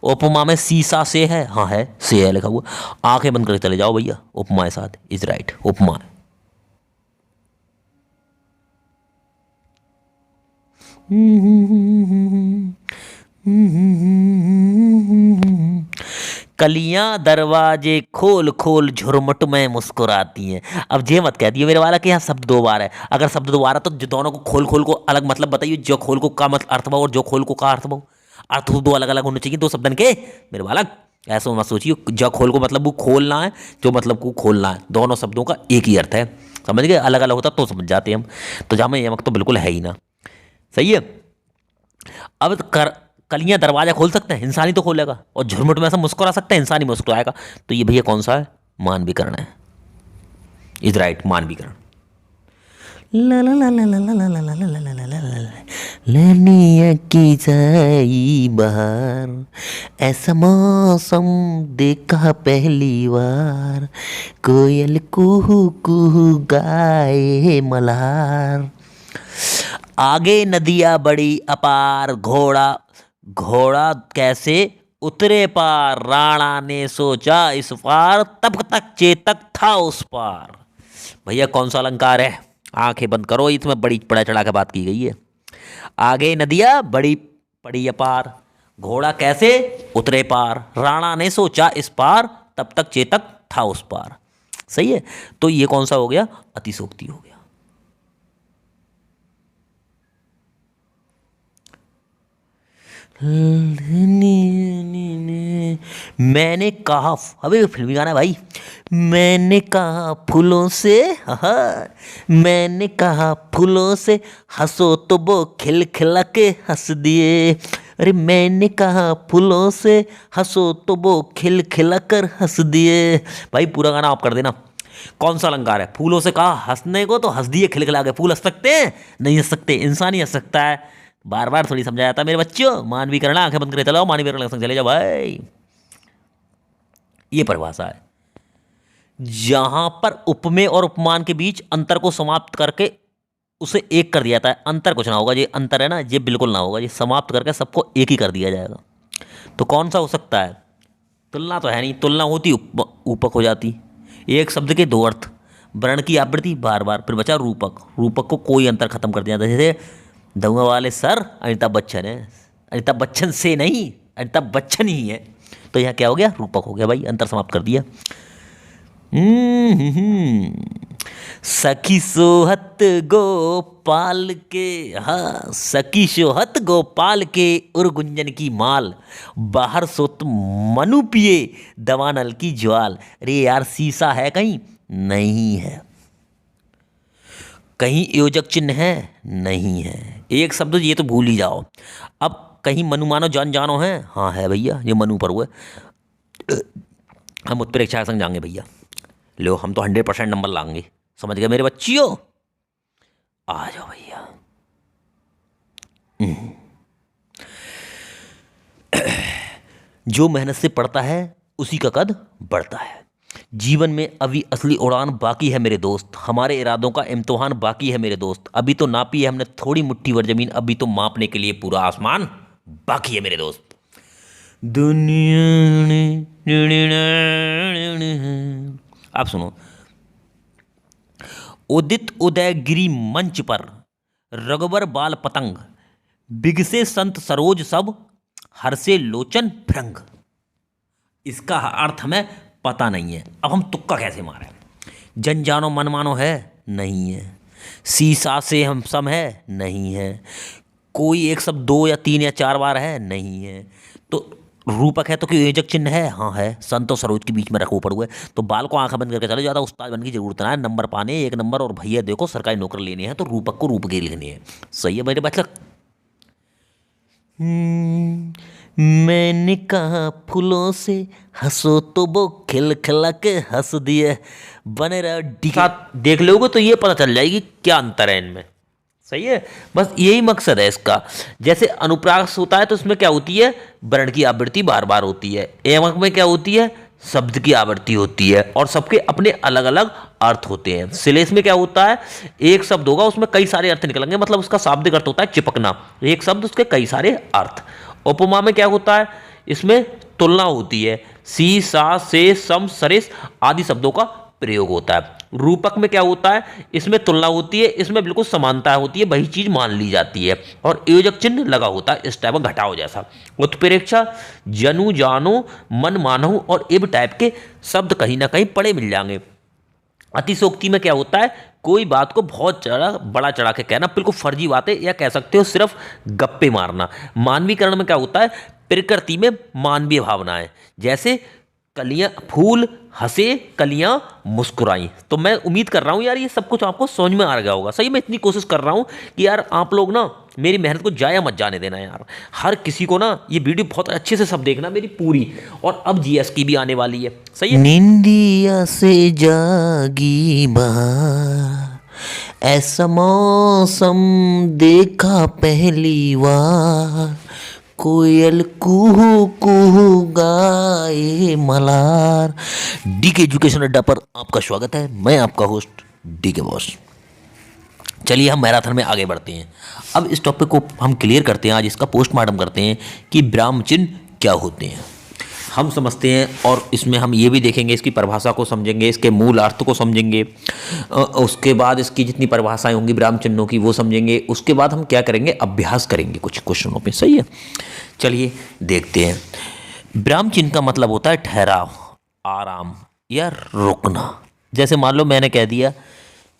S1: उपमा में सीसा से है, हाँ है, से है लिखा हुआ। आंखें बंद करके चले जाओ भैया, उपमा के साथ इज राइट, उपमा। कलियां दरवाजे खोल खोल झुरमुट में मुस्कुराती हैं। अब ये मत कह दिए मेरे वाला कि यहाँ शब्द 2 बार है। अगर शब्द 2 बार है तो दोनों को खोल खोल को अलग मतलब बताइए, जो खोल को का मतलब अर्थ भाव और जो खोल को का अर्थ भाव, अर्थ 2 अलग अलग होने चाहिए, 2 शब्दन के मेरे वाला। ऐसा मत सोचिए जो खोल को मतलब वो खोलना है, जो मतलब को खोलना है, दोनों शब्दों का एक ही अर्थ है। समझ गए? अलग अलग होता तो समझ जाते हम। तो जहाँ में यमक तो बिल्कुल है ही ना, सही है। अब कलियां दरवाजा खोल सकते हैं, इंसान ही तो खोलेगा, और झुरमुट में ऐसा मुस्कुरा सकते हैं, इंसान ही मुस्कुराएगा। तो ये भैया कौन सा है? मानवीकरण है, इज राइट, मानवीकरण। की जाई बाहर, ऐसा मौसम देखा पहली बार, कोयल कुहू कुहू गाए मल्हार। आगे नदियाँ बड़ी अपार, घोड़ा कैसे उतरे पार, राणा ने सोचा इस पार, तब तक चेतक था उस पार। भैया कौन सा अलंकार है? आंखें बंद करो, इसमें बड़ी पड़ा चढ़ा के बात की गई है। आगे नदिया बड़ी पड़ी अपार, घोड़ा कैसे उतरे पार, राणा ने सोचा इस पार, तब तक चेतक था उस पार। सही है। तो ये कौन सा हो गया? अतिशोक्ति हो गया। मैंने कहा, अबे फिल्मी गाना है भाई। मैंने कहा फूलों से, मैंने कहा फूलों से हंसो तो वो खिलखिला के हंस दिए। अरे मैंने कहा फूलों से हंसो तो वो खिलखिला कर हंस दिए। भाई पूरा गाना आप कर देना। कौन सा अलंकार है? फूलों से कहा हंसने को तो हंस दिए खिलखिला के। फूल हंस सकते हैं? नहीं हंस सकते, इंसान ही हंस सकता है। बार बार थोड़ी समझाया जाता मेरे बच्चों। मानवी करना, आंखें बंद करे चलाओ, मानवी करना संग चले जाओ भाई। ये परिभाषा है। जहां पर उपमेय और उपमान के बीच अंतर को समाप्त करके उसे एक कर दिया जाता है। अंतर कुछ ना होगा, ये अंतर है ना, ये बिल्कुल ना होगा, ये समाप्त करके सबको एक ही कर दिया जाएगा। तो कौन सा हो सकता है? तुलना तो है नहीं, तुलना होती ऊपक हो जाती। एक शब्द के दो अर्थ, वर्ण की आवृत्ति बार बार, फिर बचा रूपक। रूपक को कोई अंतर खत्म कर दिया जाता है। जैसे धुआं वाले सर अमिताभ बच्चन है, अमिताभ बच्चन से नहीं, अमिताभ बच्चन ही है। तो यहाँ क्या हो गया? रूपक हो गया भाई, अंतर समाप्त कर दिया। सखी सोहत गोपाल के, हाँ सखी सोहत गोपाल के उर गुंजन की माल, बाहर सोत मनु पिए दवानल की ज्वाल। अरे यार शीशा है कहीं? नहीं है। कहीं योजक चिन्ह है? नहीं है। एक शब्द ये तो भूल ही जाओ। अब कहीं मनु मानो जान जानो है? हाँ है भैया, ये मनु पर हुआ। हम उत्प्रेक्षा संग जाएंगे भैया। लो हम तो 100% नंबर लाएंगे। समझ गए मेरे बच्चियों? आ जाओ भैया। जो मेहनत से पढ़ता है उसी का कद बढ़ता है। जीवन में अभी असली उड़ान बाकी है मेरे दोस्त, हमारे इरादों का इम्तिहान बाकी है मेरे दोस्त। अभी तो नापी है हमने थोड़ी मुट्ठी भर जमीन, अभी तो मापने के लिए पूरा आसमान बाकी है मेरे दोस्त। दुनिया आप सुनो। उदित उदयगिरी मंच पर रघुबर बाल पतंग, बिगसे संत सरोज सब, हर्षे लोचन भृंग। इसका अर्थ हमें पता नहीं है। अब हम तुक्का कैसे मारें? जन जानो मन मानो है? नहीं है। शीशा से हम सम है? नहीं है। कोई एक शब्द 2 या 3 या 4 बार है? नहीं है। तो रूपक है तो कोई योजक चिन्ह है? हाँ है, संत और सरोज के बीच में रखो पड़ हुए। तो बाल को आंखें बंद करके चलो, ज़्यादा उस्ताद बनने की जरूरत ना है। नंबर पाने 1 नंबर, और भैया देखो सरकारी नौकरी लेनी है तो रूपक को रूप के लिखनी है। सही है मेरे बच्चा। मैंने कहा फूलों से हंसो तो वो खिलखिला के हंस दिए। बने रहो देख लोगे तो ये पता चल जाएगी क्या अंतर है इनमें। सही है, बस यही मकसद है इसका। जैसे अनुप्रास होता है तो उसमें क्या होती है? वर्ण की आवृत्ति बार बार होती है। एवं में क्या होती है? शब्द की आवृत्ति होती है, और सबके अपने अलग अलग अर्थ होते हैं। श्लेष में क्या होता है? एक शब्द होगा उसमें कई सारे अर्थ निकलेंगे, मतलब उसका शाब्दिक अर्थ होता है चिपकना। एक शब्द उसके कई सारे अर्थ। उपमा में क्या होता है? इसमें तुलना होती है। सी सा से सम सरिस आदि शब्दों का प्रयोग होता है। रूपक में क्या होता है? इसमें तुलना होती है, इसमें बिल्कुल समानता होती है, वही चीज मान ली जाती है, और योजक चिन्ह लगा होता है इस टाइप का घटाओ जैसा। उत्प्रेक्षा जनु जानो मन मानो और इब टाइप के शब्द कहीं ना कहीं पड़े मिल जाएंगे। अतिशोक्ति में क्या होता है? कोई बात को बहुत बड़ा चढ़ा के कहना, बिल्कुल फर्जी बातें, या कह सकते हो सिर्फ गप्पे मारना। मानवीकरण में क्या होता है? प्रकृति में मानवीय भावनाएं, जैसे कलियां फूल हंसे कलियां मुस्कुराई। तो मैं उम्मीद कर रहा हूं यार ये सब कुछ आपको समझ में आ गया होगा। सही, मैं इतनी कोशिश कर रहा हूं कि यार आप लोग ना मेरी मेहनत को जाया मत जाने देना यार। हर किसी को ना ये वीडियो बहुत अच्छे से सब देखना मेरी पूरी। और अब जीएस की भी आने वाली है। सही है। निंदिया से जागी बार, ऐसा मौसम देखा पहली बार, कोयल कुहू कुहू गाए मलार। डीके एजुकेशन अड्डा पर आपका स्वागत है। मैं आपका होस्ट डीके बॉस। चलिए हम मैराथन में आगे बढ़ते हैं। अब इस टॉपिक को हम क्लियर करते हैं, आज इसका पोस्टमार्टम करते हैं कि ब्राह्म चिन्ह क्या होते हैं। हम समझते हैं, और इसमें हम ये भी देखेंगे, इसकी परिभाषा को समझेंगे, इसके मूल अर्थ को समझेंगे, उसके बाद इसकी जितनी परिभाषाएं होंगी विराम चिन्हों की वो समझेंगे। उसके बाद हम क्या करेंगे, अभ्यास करेंगे कुछ क्वेश्चनों पे। सही है, चलिए देखते हैं। विराम चिन्ह का मतलब होता है ठहराव, आराम या रुकना। जैसे मान लो मैंने कह दिया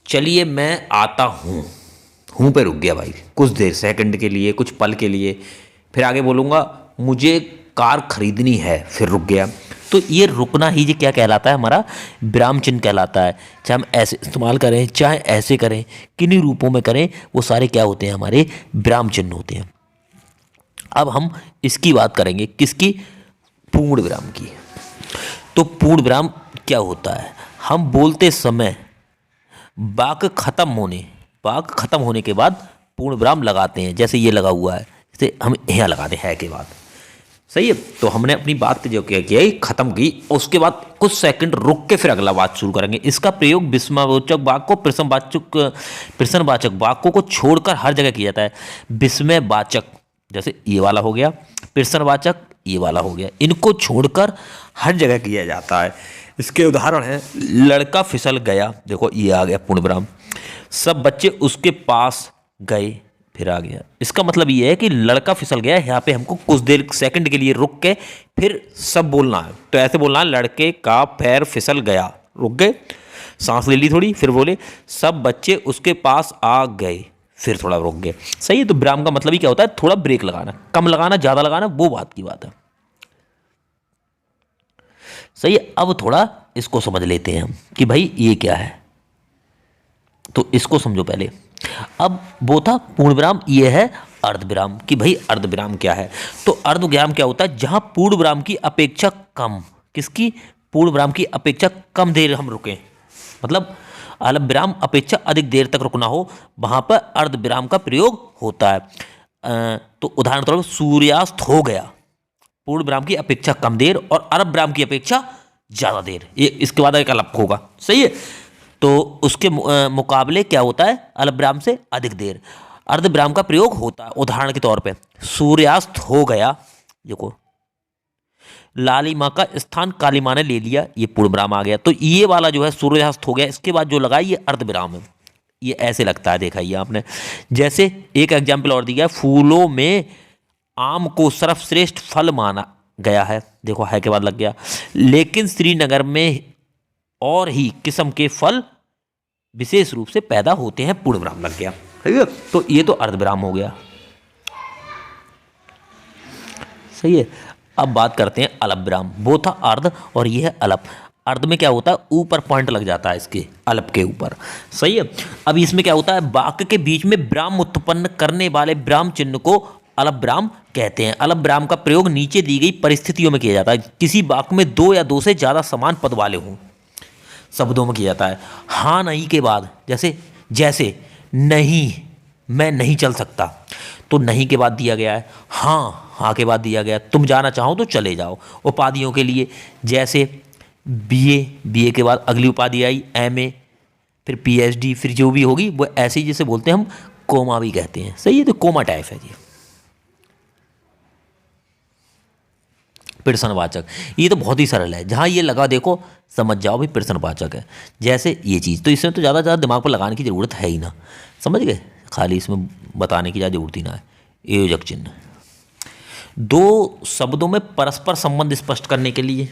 S1: चलिए मैं आता हूँ पे रुक गया भाई, कुछ देर, सेकंड के लिए, कुछ पल के लिए। फिर आगे बोलूँगा मुझे कार खरीदनी है, फिर रुक गया। तो ये रुकना ही जी क्या कहलाता है, हमारा विराम चिन्ह कहलाता है। चाहे हम ऐसे इस्तेमाल करें चाहे ऐसे करें, किन्हीं रूपों में करें, वो सारे क्या होते हैं, हमारे विराम चिन्ह होते हैं। अब हम इसकी बात करेंगे, किसकी, पूर्ण विराम की। तो पूर्ण विराम क्या होता है, हम बोलते समय वाक्य खत्म होने के बाद पूर्ण विराम लगाते हैं। जैसे ये लगा हुआ है, जैसे हम यहाँ लगाते हैं के बाद। सही है, तो हमने अपनी बात जो क्या किया खत्म की, उसके बाद कुछ सेकंड रुक के फिर अगला बात शुरू करेंगे। इसका प्रयोग विस्मयवाचक वाक्य को प्रश्नवाचक वाक्यों को छोड़कर हर जगह किया जाता है। विस्मयवाचक जैसे ये वाला हो गया, प्रश्नवाचक ये वाला हो गया, इनको छोड़कर हर जगह किया जाता है। इसके उदाहरण हैं, लड़का फिसल गया, देखो ये आ गया पूर्ण विराम। सब बच्चे उसके पास गए, फिर आ गया। इसका मतलब ये है कि लड़का फिसल गया, यहाँ पे हमको कुछ देर सेकंड के लिए रुक के फिर सब बोलना है। तो ऐसे बोलना है, लड़के का पैर फिसल गया, रुक गए, सांस ले ली थोड़ी, फिर बोले सब बच्चे उसके पास आ गए, फिर थोड़ा रुक गए। सही है, तो विराम का मतलब ही क्या होता है, थोड़ा ब्रेक लगाना, कम लगाना ज़्यादा लगाना, वो बात की बात है। सही है, अब थोड़ा इसको समझ लेते हैं हम कि भाई ये क्या है। तो इसको समझो पहले। अब वो था पूर्ण विराम, ये है अर्धविराम, कि भाई अर्धविराम क्या है। तो अर्धविराम क्या होता है, जहां पूर्ण विराम की अपेक्षा कम, किसकी, पूर्ण विराम की अपेक्षा कम देर हम रुकें, मतलब अल्पविराम अपेक्षा अधिक देर तक रुकना हो, वहां पर अर्धविराम का प्रयोग होता है। तो उदाहरण तौर पर सूर्यास्त हो गया, पूर्ण विराम की अपेक्षा कम देर, और अर्धविराम की अपेक्षा ज्यादा देर, ये इसके बाद एक अल्प होगा। सही है, तो उसके मुकाबले क्या होता है, अल्पविराम से अधिक देर अर्धविराम का प्रयोग होता है। उदाहरण के तौर पे सूर्यास्त हो गया, देखो लालिमा का स्थान कालिमा ने ले लिया, ये पूर्ण विराम आ गया। तो ये वाला जो है सूर्यास्त हो गया, इसके बाद जो लगा ये अर्धविराम है। ये ऐसे लगता है, देखा ये आपने। जैसे एक एग्जाम्पल और दिया, फूलों में आम को सर्वश्रेष्ठ फल माना गया है, देखो है के बाद लग गया, लेकिन श्रीनगर में और ही किस्म के फल विशेष रूप से पैदा होते हैं, पूर्ण विराम लग गया। ठीक है, तो ये तो अर्धविराम हो गया। सही है, अब बात करते हैं अल्प विराम। वो था अर्ध और ये है अल्प। अर्ध में क्या होता है, ऊपर पॉइंट लग जाता है इसके, अल्प के ऊपर। सही है, अब इसमें क्या होता है, वाक्य के बीच में विराम उत्पन्न करने वाले विराम चिन्ह को अल्प विराम कहते हैं। अल्प विराम का प्रयोग नीचे दी गई परिस्थितियों में किया जाता है। किसी वाक्य में दो या दो से ज्यादा समान पद वाले हों, शब्दों में किया जाता है। हाँ नहीं के बाद, जैसे नहीं मैं नहीं चल सकता, तो नहीं के बाद दिया गया है, हाँ के बाद दिया गया, तुम जाना चाहो तो चले जाओ। उपाधियों के लिए जैसे बीए के बाद अगली उपाधि आई एमए, फिर पीएचडी, फिर जो भी होगी वो ऐसे ही जैसे बोलते हैं हम, कोमा भी कहते हैं। सही है, तो कोमा टाइप है ये। प्रश्नवाचक, ये तो बहुत ही सरल है, जहाँ ये लगा देखो समझ जाओ भाई प्रश्नवाचक है। जैसे ये चीज़, तो इसमें तो ज़्यादा दिमाग पर लगाने की ज़रूरत है ही ना, समझ गए, खाली इसमें बताने की ज़्यादा जरूरत ही ना है। योजक चिन्ह, दो शब्दों में परस्पर संबंध स्पष्ट करने के लिए,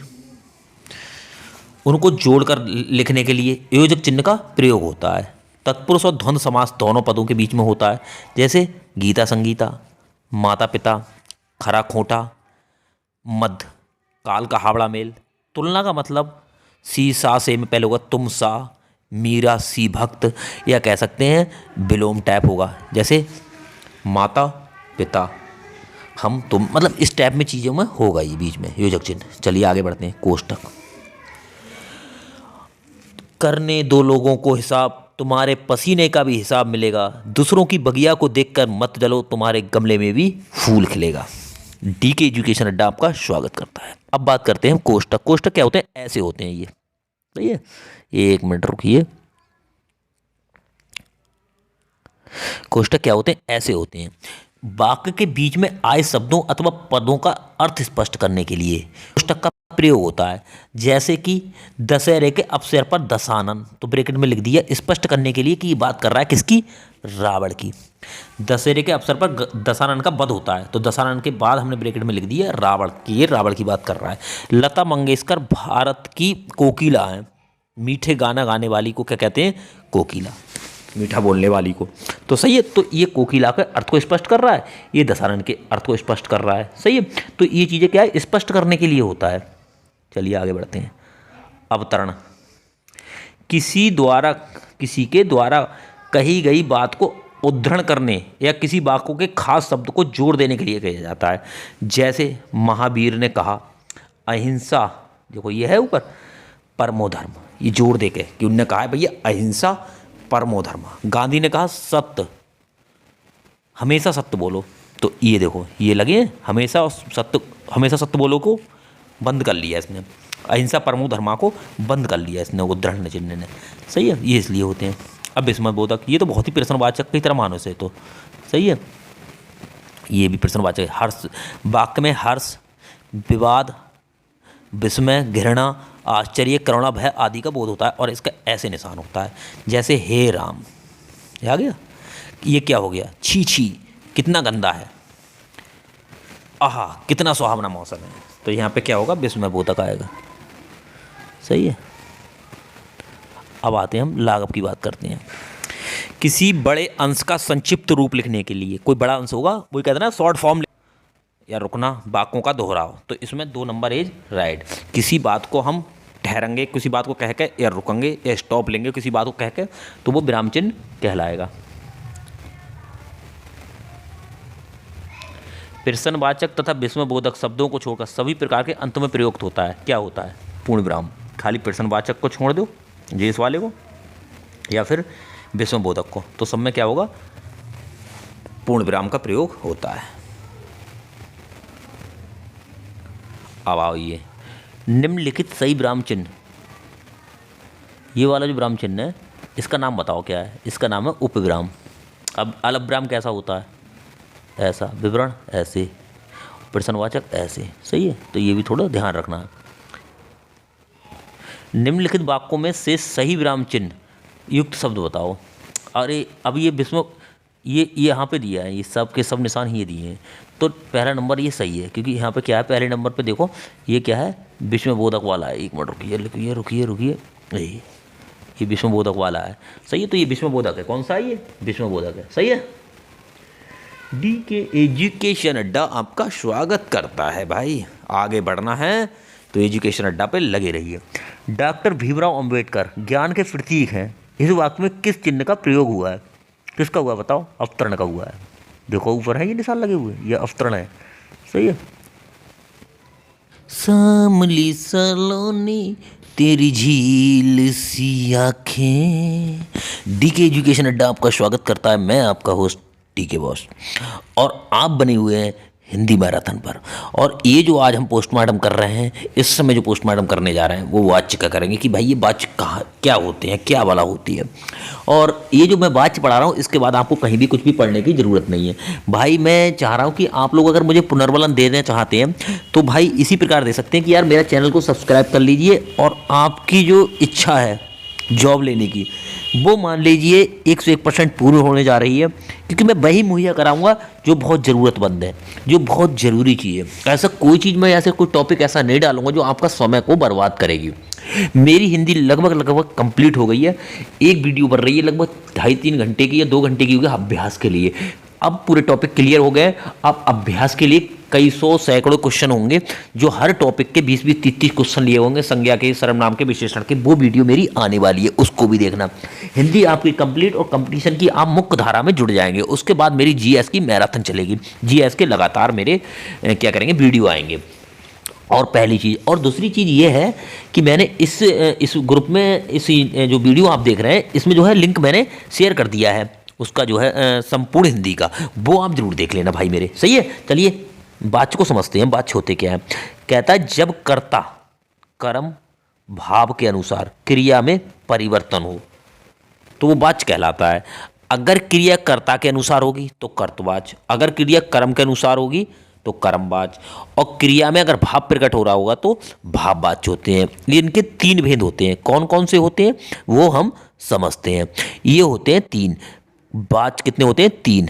S1: उनको जोड़कर लिखने के लिए योजक चिन्ह का प्रयोग होता है। तत्पुरुष और द्वंद्व समास दोनों पदों के बीच में होता है। जैसे गीता संगीता, माता पिता, खरा खोटा, मध्य काल का हावड़ा मेल। तुलना का मतलब सी सा से में पहले होगा तुम सा, मीरा सी भक्त, या कह सकते हैं विलोम टाइप होगा, जैसे माता पिता हम तुम, मतलब इस टाइप में चीज़ों में होगा ये बीच में योजक चिन्ह। चलिए आगे बढ़ते हैं। कोष्टक, करने दो लोगों को हिसाब, तुम्हारे पसीने का भी हिसाब मिलेगा, दूसरों की बगिया को देखकर मत जलो, तुम्हारे गमले में भी फूल खिलेगा। डीके एजुकेशन अड्डा आपका स्वागत करता है। अब बात करते हैं कोष्टक। कोष्टक क्या होते हैं, ऐसे होते हैं ये। सही है, एक मिनट रुकिए। कोष्टक क्या होते हैं, ऐसे होते हैं। वाक्य के बीच में आए शब्दों अथवा पदों का अर्थ स्पष्ट करने के लिए कोष्ठक का प्रयोग होता है। जैसे कि दशहरे के अवसर पर दशानन, तो ब्रैकेट में लिख दिया स्पष्ट करने के लिए कि ये बात कर रहा है किसकी, रावण की। दशहरे के अवसर पर दशानन का वध होता है, तो दशानन के बाद हमने ब्रैकेट में लिख दिया रावण की, ये रावण की बात कर रहा है। लता मंगेशकर भारत की कोकिला है। मीठे गाना गाने वाली को क्या कहते हैं, कोकिला, मीठा बोलने वाली को। तो सही है, तो ये कोकिला के अर्थ को स्पष्ट कर रहा है, ये दशानन के अर्थ को स्पष्ट कर रहा है। सही है, तो ये चीज़ें क्या है, स्पष्ट करने के लिए होता है। चलिए आगे बढ़ते हैं। अवतरण, किसी के द्वारा कही गई बात को उद्धरण करने या किसी वाक्य के खास शब्द को जोड़ देने के लिए किया जाता है। जैसे महावीर ने कहा अहिंसा, देखो ये है ऊपर परमो धर्म, ये जोड़ दे के कि उनने कहा है भैया अहिंसा परमो धर्म। गांधी ने कहा सत्य, हमेशा सत्य बोलो, तो ये देखो ये लगे हमेशा सत्य बोलो को बंद कर लिया इसने, अहिंसा परमो धर्मा को बंद कर लिया इसने उद्धरण चिन्ह ने। सही है, ये इसलिए होते हैं। अब विस्मयबोधक, ये तो बहुत ही प्रश्नवाचक की तरह मानो से, तो सही है, ये भी प्रश्नवाचक है। हर्ष, वाक्य में हर्ष, विवाद, विस्मय, घृणा, आश्चर्य, करुणा, भय आदि का बोध होता है और इसका ऐसे निशान होता है। जैसे हे राम, ये आ गया, ये क्या हो गया, छी छी कितना गंदा है, आहा कितना सुहावना मौसम है, तो यहाँ पे क्या होगा, विस्मयबोधक आएगा। सही है। अब आते हैं हम लाघव की बात करते हैं। किसी बड़े अंश का संक्षिप्त रूप लिखने के लिए, कोई बड़ा अंश होगा वही कहते हैं ना शॉर्ट फॉर्म, या रुकना, वाक्यों का दोहराव, तो इसमें 2 नंबर इज राइट। किसी बात को हम ठहरेंगे, किसी बात को कह के या रुकेंगे या स्टॉप लेंगे किसी बात को कह के, तो वो विराम चिन्ह कहलाएगा। प्रश्नवाचक तथा विस्मयबोधक शब्दों को छोड़कर सभी प्रकार के अंत में प्रयुक्त होता है, क्या होता है, पूर्ण विराम। खाली प्रश्नवाचक को छोड़ दो, जेस वाले को या फिर विस्मयबोधक को, तो सब में क्या होगा, पूर्ण विराम का प्रयोग होता है। अब आओ ये निम्नलिखित सही विराम चिन्ह, ये वाला जो विराम चिन्ह है इसका नाम बताओ क्या है, इसका नाम है उपविराम। अब अलग विराम कैसा होता है, ऐसा, विवरण ऐसे, प्रश्नवाचक ऐसे। सही है, तो ये भी थोड़ा ध्यान रखना है। निम्नलिखित वाक्यों में से सही विराम चिन्ह युक्त शब्द बताओ। अरे अब ये ये यहाँ पे दिया है, ये सब के सब निशान ही दिए हैं, तो पहला नंबर ये सही है, क्योंकि यहाँ पे क्या है, पहले नंबर पे देखो ये क्या है, विस्मयबोधक वाला है। एक मिनट रुकिए, ये विस्मयबोधक वाला है। सही है, तो ये विस्मयबोधक है। कौन सा है ये, विस्मयबोधक है। सही है। DK एजुकेशन अड्डा आपका स्वागत करता है भाई, आगे बढ़ना है तो एजुकेशन अड्डा पे लगे रहिए। डॉक्टर भीमराव अंबेडकर ज्ञान के प्रतीक हैं, इस वाक्य में किस चिन्ह का प्रयोग हुआ है, किसका हुआ बताओ, अवतरण का हुआ है। देखो ऊपर है ये निशान लगे हुए, ये अवतरण है। सही है। सामली सलोनी तेरी झील सी आँखें, DK एजुकेशन अड्डा आपका स्वागत करता है। मैं आपका होस्ट DK बॉस, और आप बने हुए हैं हिंदी मैराथन पर। और ये जो आज हम पोस्टमार्टम कर रहे हैं, इस समय जो पोस्टमार्टम करने जा रहे हैं वो वाच्य का करेंगे कि भाई ये वाच्य कहाँ क्या होते हैं, क्या वाला होती है। और ये जो मैं वाच्य पढ़ा रहा हूँ इसके बाद आपको कहीं भी कुछ भी पढ़ने की ज़रूरत नहीं है भाई। मैं चाह रहा हूँ कि आप लोग अगर मुझे पुनर्बलन देना चाहते हैं तो भाई इसी प्रकार दे सकते हैं कि यार मेरा चैनल को सब्सक्राइब कर लीजिए, और आपकी जो इच्छा है जॉब लेने की वो मान लीजिए 101% पूरी होने जा रही है, क्योंकि मैं वही मुहैया कराऊंगा जो बहुत ज़रूरतमंद है, जो बहुत ज़रूरी चीज़ है। ऐसा कोई चीज़ मैं ऐसे कोई टॉपिक ऐसा नहीं डालूंगा जो आपका समय को बर्बाद करेगी। मेरी हिंदी लगभग कंप्लीट हो गई है, एक वीडियो बन रही है लगभग 2.5-3 घंटे की या 2 घंटे की होगी अभ्यास के लिए। अब पूरे टॉपिक क्लियर हो गए, अब अभ्यास के लिए कई सौ सैकड़ों क्वेश्चन होंगे, जो हर टॉपिक के 20-20, 30-30 क्वेश्चन लिए होंगे, संज्ञा के, सर्वनाम के, विशेषण के। वो वीडियो मेरी आने वाली है, उसको भी देखना। हिंदी आपकी कंप्लीट और कंपटीशन की आप मुख्य धारा में जुड़ जाएंगे। उसके बाद मेरी GS की मैराथन चलेगी, GS के लगातार मेरे क्या करेंगे वीडियो आएंगे। और पहली चीज़, और दूसरी चीज़ ये है कि मैंने इस ग्रुप में इस जो वीडियो आप देख रहे हैं इसमें जो है लिंक मैंने शेयर कर दिया है, उसका जो है संपूर्ण हिंदी का, वो आप जरूर देख लेना भाई मेरे। सही है। चलिए वाच्य को समझते हैं, वाच्य होते क्या है। कहता है जब कर्ता कर्म भाव के अनुसार क्रिया में परिवर्तन हो तो वो वाच्य कहलाता है। अगर क्रिया कर्ता के अनुसार होगी तो कर्तवाच, अगर क्रिया कर्म के अनुसार होगी तो कर्मवाच, और क्रिया में अगर भाव प्रकट हो रहा होगा तो भाववाच होते हैं। ये इनके तीन भेद होते हैं। कौन कौन से होते हैं वो हम समझते हैं। ये होते हैं तीन वाच। कितने होते हैं? तीन।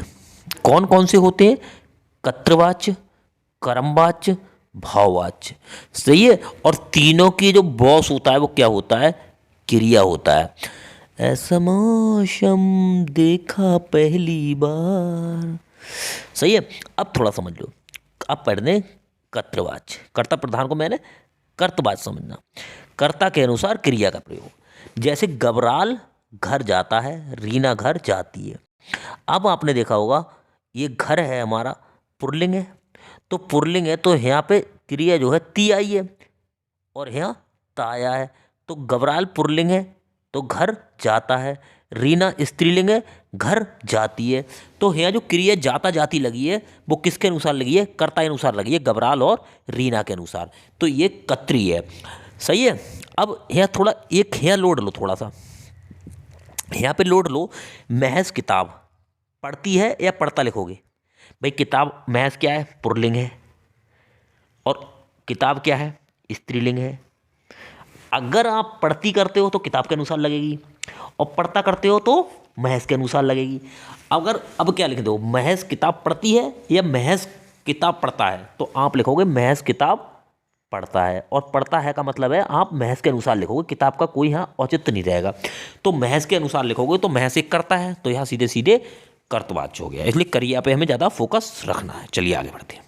S1: कौन कौन से होते हैं? कर्तवाच, कर्मवाच, भाववाच। सही है। और तीनों की जो बॉस होता है वो क्या होता है? क्रिया होता है। ऐसा मौसम देखा पहली बार। सही है। अब थोड़ा समझ लो। अब पढ़ने कर्तवाच, कर्ता प्रधान को मैंने कर्तवाच समझना। कर्ता के अनुसार क्रिया का प्रयोग। जैसे घबराल घर जाता है, रीना घर जाती है। अब आपने देखा होगा ये घर है हमारा, पुल्लिंग है। तो पुल्लिंग है तो यहाँ पे क्रिया जो है ती आई है, और यहाँ ताया है। तो घबराल पुल्लिंग है तो घर जाता है, रीना स्त्रीलिंग है घर जाती है। तो यहाँ जो क्रिया जाता जाती लगी है वो किसके अनुसार लगी है? कर्ता के अनुसार लगी है, घबराल और रीना के अनुसार। तो ये कत्री है। सही है। अब यहाँ थोड़ा एक यहाँ लोड लो, थोड़ा सा यहाँ पे लोड लो। महज किताब पढ़ती है या पढ़ता लिखोगे? भाई किताब महज क्या है? पुल्लिंग है, और किताब क्या है? स्त्रीलिंग है। अगर आप पढ़ती करते हो तो किताब के अनुसार लगेगी, और पढ़ता करते हो तो महज के अनुसार लगेगी। अगर अब क्या लिख दो? महज किताब पढ़ती है या महज किताब पढ़ता है? तो आप लिखोगे महज किताब पढ़ता है, और पढ़ता है का मतलब है आप महज के अनुसार लिखोगे, किताब का कोई यहाँ औचित्य नहीं रहेगा। तो महज के अनुसार लिखोगे तो महज एक करता है, तो यहाँ सीधे सीधे कर्तवाच हो गया। इसलिए क्रिया पे हमें ज़्यादा फोकस रखना है। चलिए आगे बढ़ते हैं।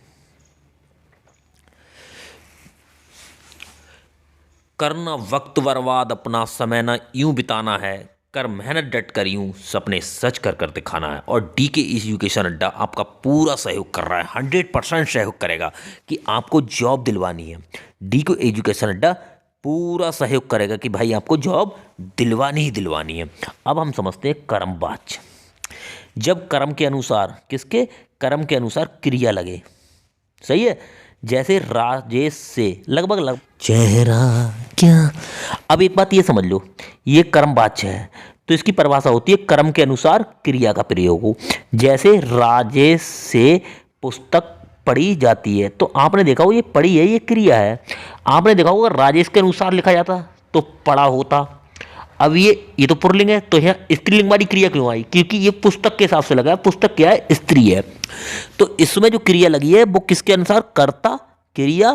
S1: करना वक्त बर्बाद, अपना समय ना यूं बिताना है, कर मेहनत डट कर यूं सपने सच कर कर दिखाना है। और डी के एजुकेशन अड्डा आपका पूरा सहयोग कर रहा है, 100% सहयोग करेगा कि आपको जॉब दिलवानी है। डी को एजुकेशन अड्डा पूरा सहयोग करेगा कि भाई आपको जॉब दिलवानी ही दिलवानी है। अब हम समझते हैं कर्मवाच। जब कर्म के अनुसार, किसके? कर्म के अनुसार क्रिया लगे। सही है। जैसे राजेश से लगभग चेहरा क्या। अब एक बात ये समझ लो, ये कर्मवाच है तो इसकी परिभाषा होती है कर्म के अनुसार क्रिया का प्रयोग हो। जैसे राजेश से पुस्तक पढ़ी जाती है, तो आपने देखा हो ये पढ़ी है, ये क्रिया है। आपने देखा होगा राजेश के अनुसार लिखा जाता तो पढ़ा होता। अब ये तो पुल्लिंग है, तो यहाँ स्त्रीलिंग वाली क्रिया क्यों आई? क्योंकि ये पुस्तक के हिसाब से लगा है। पुस्तक क्या है? स्त्री है। तो इसमें जो क्रिया लगी है वो किसके अनुसार? कर्ता क्रिया,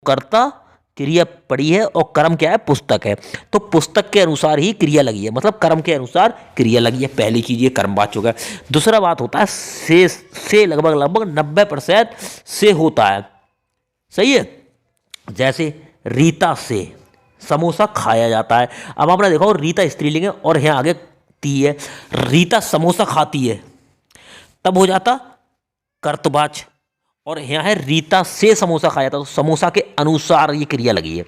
S1: कर्ता क्रिया पढ़ी है, और कर्म क्या है? पुस्तक है। तो पुस्तक के अनुसार ही क्रिया लगी है, मतलब कर्म के अनुसार क्रिया लगी है। पहली चीज ये कर्मवाच हो गया। दूसरा बात होता है से लगभग लगभग 90% से होता है। सही है। जैसे रीता से समोसा खाया जाता है। अब आपने देखा रीता स्त्रीलिंग है और यहाँ आगे ती है। रीता समोसा खाती है, तब हो जाता कर्तवाच। और यहाँ है रीता से समोसा खाया था, तो समोसा के अनुसार ये क्रिया लगी है।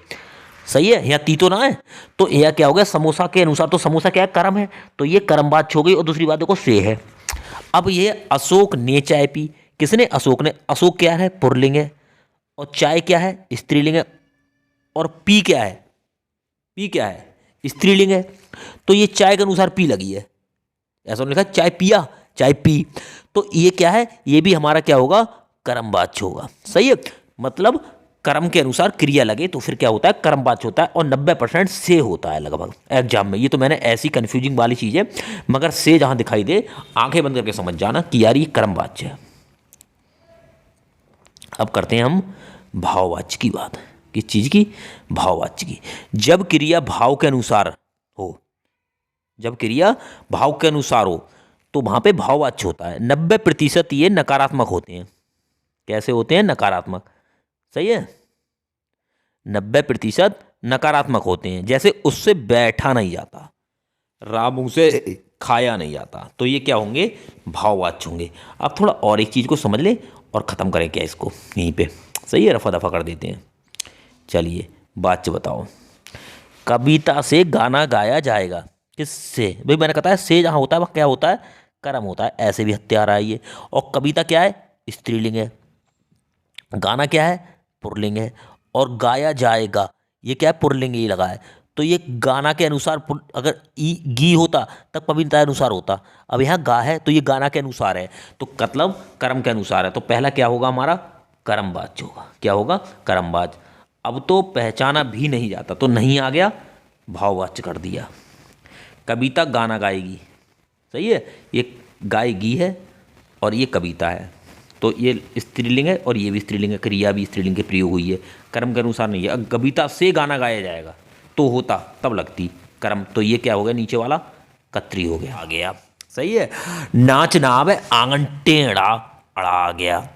S1: सही है। यहाँ ती तो ना है, तो यह क्या हो गया? समोसा के अनुसार। तो समोसा क्या है? कर्म है, तो ये कर्मवाच हो गई। और दूसरी बात देखो से है। अब ये अशोक ने चाय पी। किसने? अशोक ने। अशोक क्या है? पुल्लिंग है, और चाय क्या है? स्त्रीलिंग है। और पी क्या है? पी क्या है? स्त्रीलिंग है। तो ये चाय के अनुसार पी लगी है। ऐसा लिखा चाय पिया, चाय पी। तो ये क्या है? ये भी हमारा क्या होगा? कर्मवाच होगा। सही है। मतलब कर्म के अनुसार क्रिया लगे तो फिर क्या होता है? कर्मवाच होता है। और 90% से होता है लगभग एग्जाम में। ये तो मैंने ऐसी कंफ्यूजिंग वाली चीज है, मगर से जहां दिखाई दे आंखें बंद करके समझ जाना कि यार ये कर्मवाच है। अब करते हैं हम भाववाच की बात। किस चीज की? भाववाच की। जब क्रिया भाव के अनुसार हो, जब क्रिया भाव के अनुसार हो तो वहां पे भाववाच्य होता है। 90% ये नकारात्मक होते हैं। कैसे होते हैं? नकारात्मक। सही है। 90% नकारात्मक होते हैं। जैसे उससे बैठा नहीं जाता, रामू से खाया नहीं जाता, तो ये क्या होंगे? भाववाच्य होंगे। अब थोड़ा और एक चीज को समझ ले और खत्म करें क्या इसको यहीं पे। सही है। रफा दफा कर देते हैं। चलिए वाच्य बताओ। कविता से गाना गाया जाएगा। किससे? भाई मैंने कहा है से जहां होता है वह क्या होता है? कर्म होता है। ऐसे भी हत्यार आई है। और कविता क्या है? स्त्रीलिंग है। गाना क्या है? पुल्लिंग है। और गाया जाएगा ये क्या है? पुल्लिंग ही लगा है। तो ये गाना के अनुसार अगर ई गी होता तब पवित्रता अनुसार होता। अब यहाँ गा है तो ये गाना के अनुसार है, तो मतलब कर्म के अनुसार है। तो पहला क्या होगा हमारा, कर्मवाच्य होगा। क्या होगा, कर्मवाच्य। अब तो पहचाना भी नहीं जाता, तो नहीं आ गया, भाववाच्य कर दिया। कविता गाना गाएगी, सही है, ये गाएगी है और ये कविता है, तो ये स्त्रीलिंग है और ये भी स्त्रीलिंग है, क्रिया भी स्त्रीलिंग के प्रयोग हुई है, कर्म के अनुसार नहीं है। अगर कविता से गाना गाया जाएगा तो होता, तब लगती कर्म, तो ये क्या हो गया, नीचे वाला कत्री हो गया, आ गया, सही है। नाच नाव आंगन टेढ़ा अड़ा आ गया,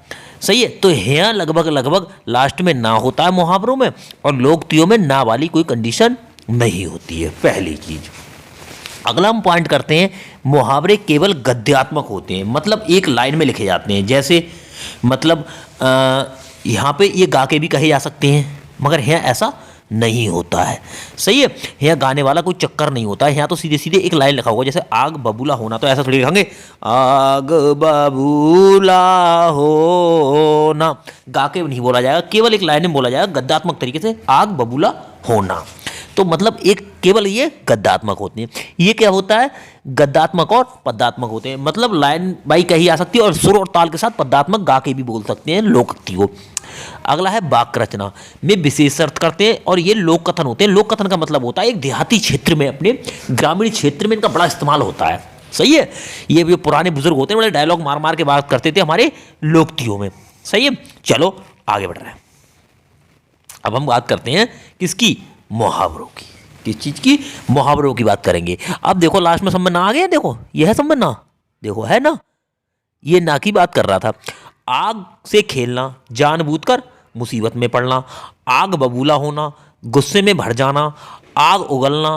S1: सही है। तो यहाँ लगभग लास्ट में ना होता है मुहावरों में, और लोकोक्तियों में ना वाली कोई कंडीशन नहीं होती है, पहली चीज। अगला हम पॉइंट करते हैं, मुहावरे केवल गद्यात्मक होते हैं, मतलब एक लाइन में लिखे जाते हैं। जैसे मतलब यहाँ पे ये गा के भी कहे जा सकते हैं, मगर यहाँ ऐसा नहीं होता है, सही है। यहाँ गाने वाला कोई चक्कर नहीं होता है, यहाँ तो सीधे सीधे एक लाइन लिखा होगा। जैसे आग बबूला होना, तो ऐसा थोड़ी लिखेंगे आग बबूला होना, गा के नहीं बोला जाएगा, केवल एक लाइन में बोला जाएगा गद्यात्मक तरीके से, आग बबूला होना। तो मतलब एक केवल ये गद्यात्मक होते हैं। ये क्या होता है, गद्यात्मक और पद्यात्मक होते हैं, मतलब लाइन बाई कही जा सकती है और सुर और ताल के साथ पद्यात्मक गा के भी बोल सकते हैं लोकोक्ति को। अगला है वाक्य रचना में विशेष अर्थ करते हैं, और ये लोक कथन होते हैं। लोक कथन का मतलब होता है एक देहाती क्षेत्र में, अपने ग्रामीण क्षेत्र में इनका बड़ा इस्तेमाल होता है, सही है। ये भी पुराने बुजुर्ग होते हैं, बड़े डायलॉग मार मार के बात करते थे हमारे लोकोक्तियों में, सही है। चलो आगे बढ़ रहे हैं। अब हम बात करते हैं किसकी, मुहावरों की। किस चीज की, मुहावरों की बात करेंगे। अब देखो लास्ट में समझ ना आ गया, देखो यह है समझ ना, देखो है ना, ये ना की बात कर रहा था। आग से खेलना, जानबूझकर मुसीबत में पड़ना, आग बबूला होना, गुस्से में भर जाना, आग उगलना,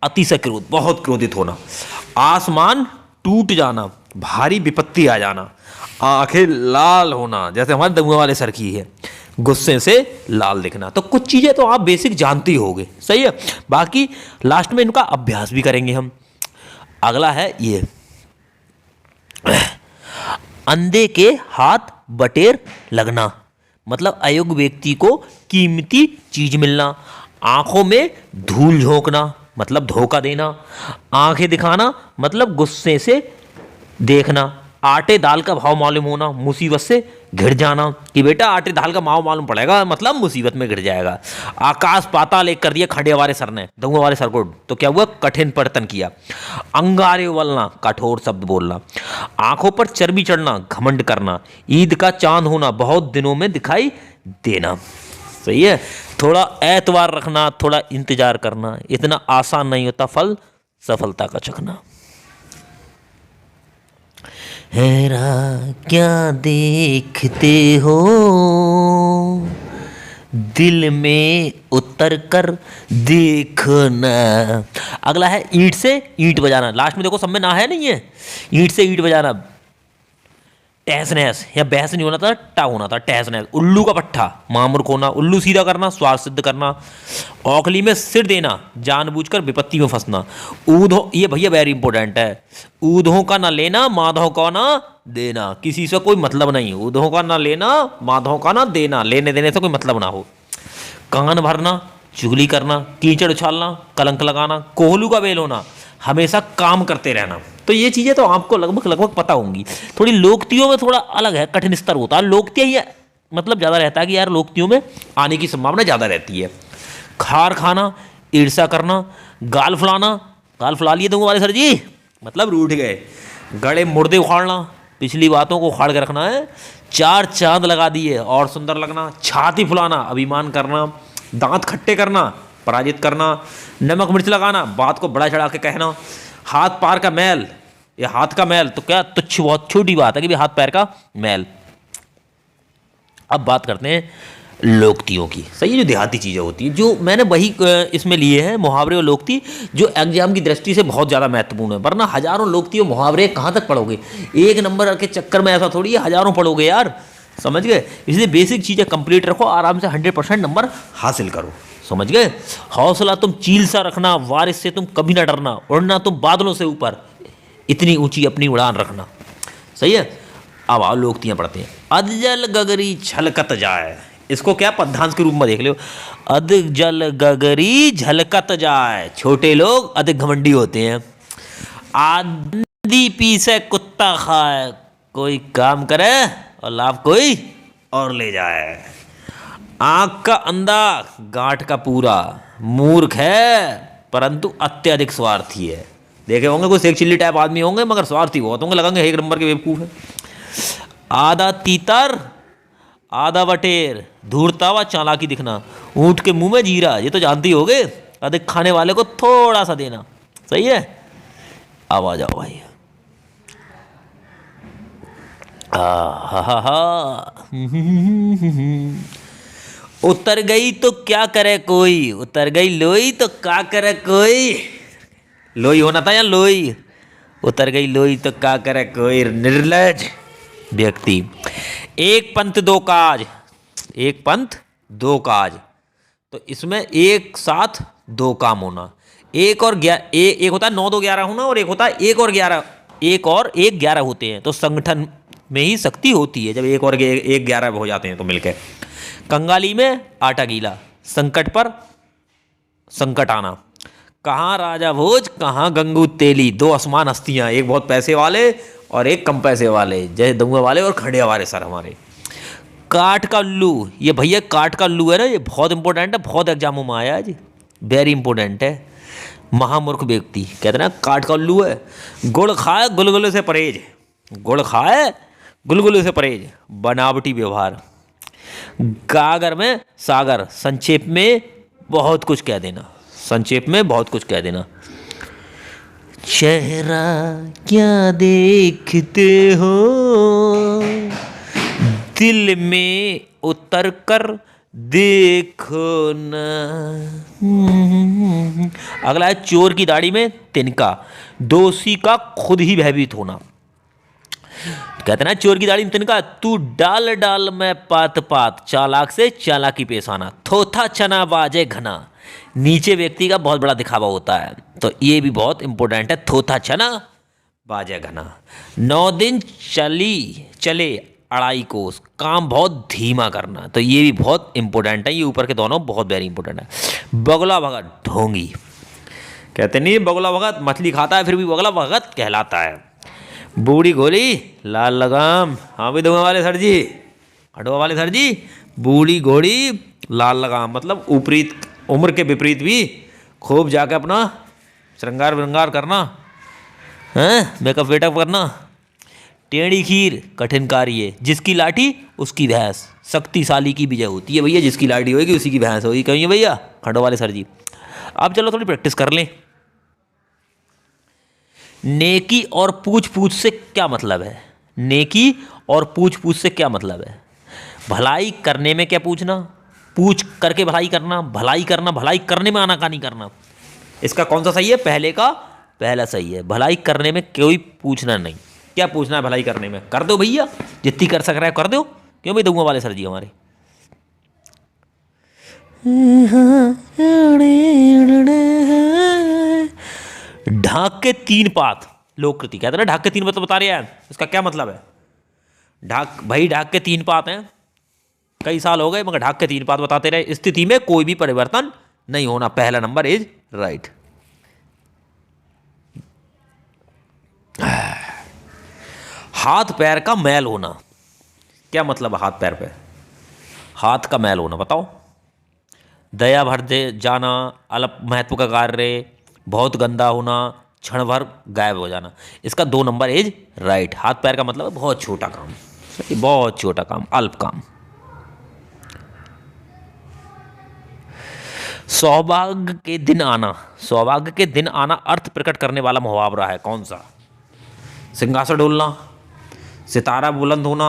S1: अतिशय क्रोध, बहुत क्रोधित होना, आसमान टूट जाना, भारी विपत्ति आ जाना, आंखें लाल होना, जैसे हमारे दमुआ वाले सर की है, गुस्से से लाल दिखना। तो कुछ चीजें तो आप बेसिक जानते ही होगे, सही है। बाकी लास्ट में इनका अभ्यास भी करेंगे हम। अगला है ये, अंधे के हाथ बटेर लगना, मतलब अयोग्य व्यक्ति को कीमती चीज मिलना, आंखों में धूल झोंकना, मतलब धोखा देना, आंखें दिखाना, मतलब गुस्से से देखना, आटे दाल का भाव मालूम होना, मुसीबत से घिर जाना, कि बेटा आटे दाल का भाव मालूम पड़ेगा, मतलब मुसीबत में घिर जाएगा। आकाश पाताल एक कर दिया खंडिया वाले सर ने, दंगुआ वाले सर को, तो क्या हुआ, कठिन पर्यटन किया। अंगारे उबलना, कठोर शब्द बोलना, आंखों पर चर्बी चढ़ना, घमंड करना, ईद का चांद होना, बहुत दिनों में दिखाई देना, सही है। थोड़ा एतवार रखना, थोड़ा इंतजार करना, इतना आसान नहीं होता फल सफलता का चखना। हेरा क्या देखते हो, दिल में उतर कर देखना। अगला है ईंट से ईंट बजाना, लास्ट में देखो सब में ना है नहीं है, ईंट से ईंट बजाना, टहस नहस, या बहस नहीं होना था, टा होना था, टहस नहस। उल्लू का पट्ठा, मामूर्ख होना, उल्लू सीधा करना, स्वार्थ सिद्ध करना, औखली में सिर देना, जानबूझकर विपत्ति में फंसना, ऊधो, ये भैया वेरी इंपॉर्टेंट है, ऊधों का ना लेना, माधव का ना देना, किसी से कोई मतलब नहीं, ऊधों का ना लेना, माधव का ना देना, लेने देने से कोई मतलब ना हो। कान भरना, चुगली करना, कीचड़ उछालना, कलंक लगाना, कोहलू का बेल होना, हमेशा काम करते रहना। तो ये चीज़ें तो आपको लगभग पता होंगी। थोड़ी लोकोक्तियों में थोड़ा अलग है, कठिन स्तर होता है। लोकोक्तियाँ ये मतलब ज़्यादा रहता है कि यार लोकोक्तियों में आने की संभावना ज़्यादा रहती है। खार खाना, ईर्ष्या करना, गाल फुलाना, गाल फुला लिए दूंगा वाले सर जी, मतलब रूठ गए। गड़े मुर्दे उखाड़ना, पिछली बातों को उखाड़ के रखना है। चार चांद लगा दिए और सुंदर लगना, छाती फुलाना, अभिमान करना, दांत खट्टे करना, पराजित करना, नमक मिर्च लगाना, बात को बड़ा चढ़ा के कहना, हाथ पैर का मैल, ये हाथ का मैल तो क्या तुच्छ, बहुत छोटी बात है कि भी हाथ पैर का मैल। अब बात करते हैं लोकोक्तियों की, सही है, जो देहाती चीज़ें होती हैं, जो मैंने वही इसमें लिए हैं मुहावरे और लोकोक्ति, जो एग्जाम की दृष्टि से बहुत ज़्यादा महत्वपूर्ण है। वरना हजारों लोकोक्ति और मुहावरे कहाँ तक पढ़ोगे, एक नंबर के चक्कर में ऐसा थोड़ी है हजारों पढ़ोगे यार, समझ गए। इसलिए बेसिक चीज़ें कंप्लीट रखो, आराम से 100% नंबर हासिल करो, समझ गए। हौसला तुम चील सा रखना, वारिस से तुम कभी ना डरना, उड़ना तुम बादलों से ऊपर, इतनी ऊंची अपनी उड़ान रखना, सही है। अब आओ लोकोक्तियाँ पढ़ते हैं। अधजल गगरी छलकत जाए, इसको क्या पद्यांश के रूप में देख लो। अधिक जल गगरी झलकत जाए, छोटे लोग अधिक घमंडी होते हैं। आंधी पीसे कुत्ता खाए, कोई काम करे और लाभ कोई और ले जाए। आंख का अंधा गांठ का पूरा, मूर्ख है परंतु अत्यधिक स्वार्थी है। देखे होंगे कोई सेक चिल्ली टाइप आदमी होंगे मगर स्वार्थी बहुत होंगे, लगेंगे एक नंबर के बेवकूफ है। आधा तीतर आधा बटेर, धूर्ता व चालाकी दिखना, ऊंट के मुंह में जीरा, ये तो जानते ही होगे। अधिक खाने वाले को थोड़ा सा देना, सही है। अब आ जाओ भाई। उतर गई तो क्या करे कोई, उतर गई लोई तो क्या करे कोई। लोई होना था या लोई, उतर गई लोई तो क्या करे कोई। निर्लज व्यक्ति। एक पंथ दो काज, एक पंथ दो काज, तो इसमें एक साथ दो काम होना। एक और एक होता है 9 2 11 होना, और एक होता है 1 और 11, 1 और 1 11 होते हैं। तो संगठन में ही शक्ति होती है जब 1 और 1 11 हो जाते हैं तो मिलकर। कंगाली में आटा गीला, संकट पर संकट आना। कहाँ राजा भोज कहाँ गंगू तेली, दो आसमान हस्तियां, एक बहुत पैसे वाले और एक कम पैसे वाले, जैसे दंगे वाले और खंडिया वाले सर हमारे। काठ का उल्लू, ये भैया काठ का उल्लू है ना, ये बहुत इंपॉर्टेंट है, बहुत एग्जामों में आया जी, वेरी इंपॉर्टेंट है। महामूर्ख व्यक्ति कहते ना काठ का उल्लू है। गुड़ खाए गुलगुले से परहेज, गुड़ खाए गुलगुले से परहेज, बनावटी व्यवहार। गागर में सागर, संक्षेप में बहुत कुछ कह देना, संक्षेप में बहुत कुछ कह देना। चेहरा क्या देखते हो दिल में उतर कर देखो ना। अगला है चोर की दाढ़ी में तिनका, दोषी का खुद ही भयभीत होना। कहते ना चोर की दाढ़ी में तिनका, तू डाल डाल में पात पात, चालाक से चालाकी पेश आना। थोथा चना बाजे घना, नीचे व्यक्ति का बहुत बड़ा दिखावा होता है, तो ये भी बहुत इंपॉर्टेंट है। थोथा चना बाजे घना। 9 दिन चले अढ़ाई कोस, काम बहुत धीमा करना, तो ये भी बहुत इंपॉर्टेंट है। ये ऊपर के दोनों बहुत वेरी इंपॉर्टेंट है। बगुला भगत ढोंगी, कहते नहीं बगुला भगत मछली खाता है फिर भी बगुला भगत कहलाता है। बूढ़ी गोली लाल लगाम, हाँ भी दूंगा वाले सर जी, हटवा वाले सर जी। बूढ़ी घोड़ी लाल लगाम मतलब विपरीत, उम्र के विपरीत भी खूब जाके अपना श्रृंगार विरंगार करना है, मेकअप वेटअप करना। टेढ़ी खीर कठिन कार्य, जिसकी लाठी उसकी भैंस, शक्तिशाली की विजय होती है भैया, जिसकी लाठी होगी उसी की भैंस होगी, कहिए भैया खंडो वाले सर जी। अब चलो थोड़ी प्रैक्टिस कर लें। नेकी और पूछ पूछ से क्या मतलब है, नेकी और पूछ पूछ से क्या मतलब है। भलाई करने में क्या पूछना, पूछ करके भलाई करना, भलाई करना भलाई करने में आनाकानी करना। इसका कौन सा सही है, पहले का पहला सही है। भलाई करने में कोई पूछना नहीं। क्या पूछना है भलाई करने में, कर दो भैया, जितनी कर सक रहा है कर दो। क्यों भाई दूंगा वाले सर जी हमारे। ढाक के 3 पात, लोककृति कहते हैं ना, ढाक के 3 पात बता रहे हैं, इसका क्या मतलब है। ढाक भाई ढाक के 3 पात हैं, कई साल हो गए मगर ढाक के 3 पात बताते रहे। स्थिति में कोई भी परिवर्तन नहीं होना, पहला नंबर इज राइट। हाथ पैर का मैल होना, क्या मतलब है हाथ पैर पे, हाथ का मैल होना बताओ। दया भर दे जाना, अल्प महत्व का कार्य, बहुत गंदा होना, क्षण भर गायब हो जाना। इसका 2 नंबर इज राइट। हाथ पैर का मतलब है बहुत छोटा काम, बहुत छोटा काम, अल्प काम। सौभाग्य के दिन आना, सौभाग्य के दिन आना अर्थ प्रकट करने वाला मुहावरा है, कौन सा। सिंहासन डोलना, सितारा बुलंद होना,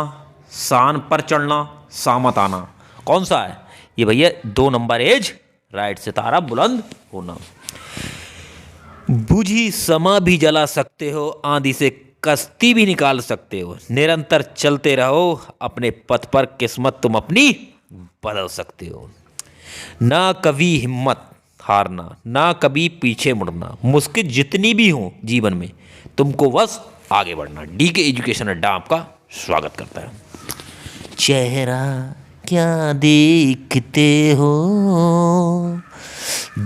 S1: शान पर चढ़ना, सामत आना, कौन सा है ये भैया। 2 नंबर इज राइट, सितारा बुलंद होना। बुझी समा भी जला सकते हो, आंधी से कश्ती भी निकाल सकते हो, निरंतर चलते रहो अपने पथ पर, किस्मत तुम अपनी बदल सकते हो। ना कभी हिम्मत हारना, ना कभी पीछे मुड़ना, मुश्किल जितनी भी हो जीवन में तुमको बस आगे बढ़ना। डी के एजुकेशन अड्डा आपका स्वागत करता है। चेहरा क्या देखते हो,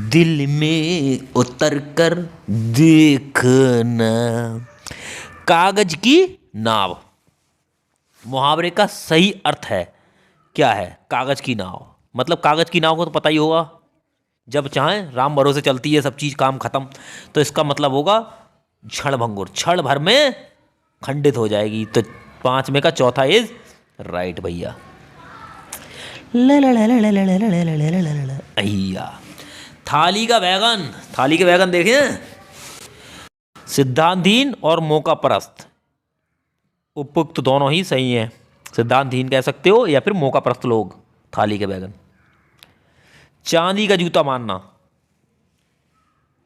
S1: दिल में उतर कर देखना। कागज की नाव, मुहावरे का सही अर्थ है क्या है? कागज की नाव। मतलब कागज की नाव को तो पता ही होगा, जब चाहें राम भरोसे चलती है, सब चीज काम खत्म। तो इसका मतलब होगा क्षण भंगुर, क्षण भर में खंडित हो जाएगी। तो 5 में का चौथा इज राइट भैया। अय्या। थाली का बैगन, थाली के बैगन देखें, सिद्धांतहीन और मौकापरस्त, उपयुक्त दोनों ही सही हैं। सिद्धांतहीन कह सकते हो या फिर मौकापरस्त लोग थाली के बैगन। चांदी का जूता मानना,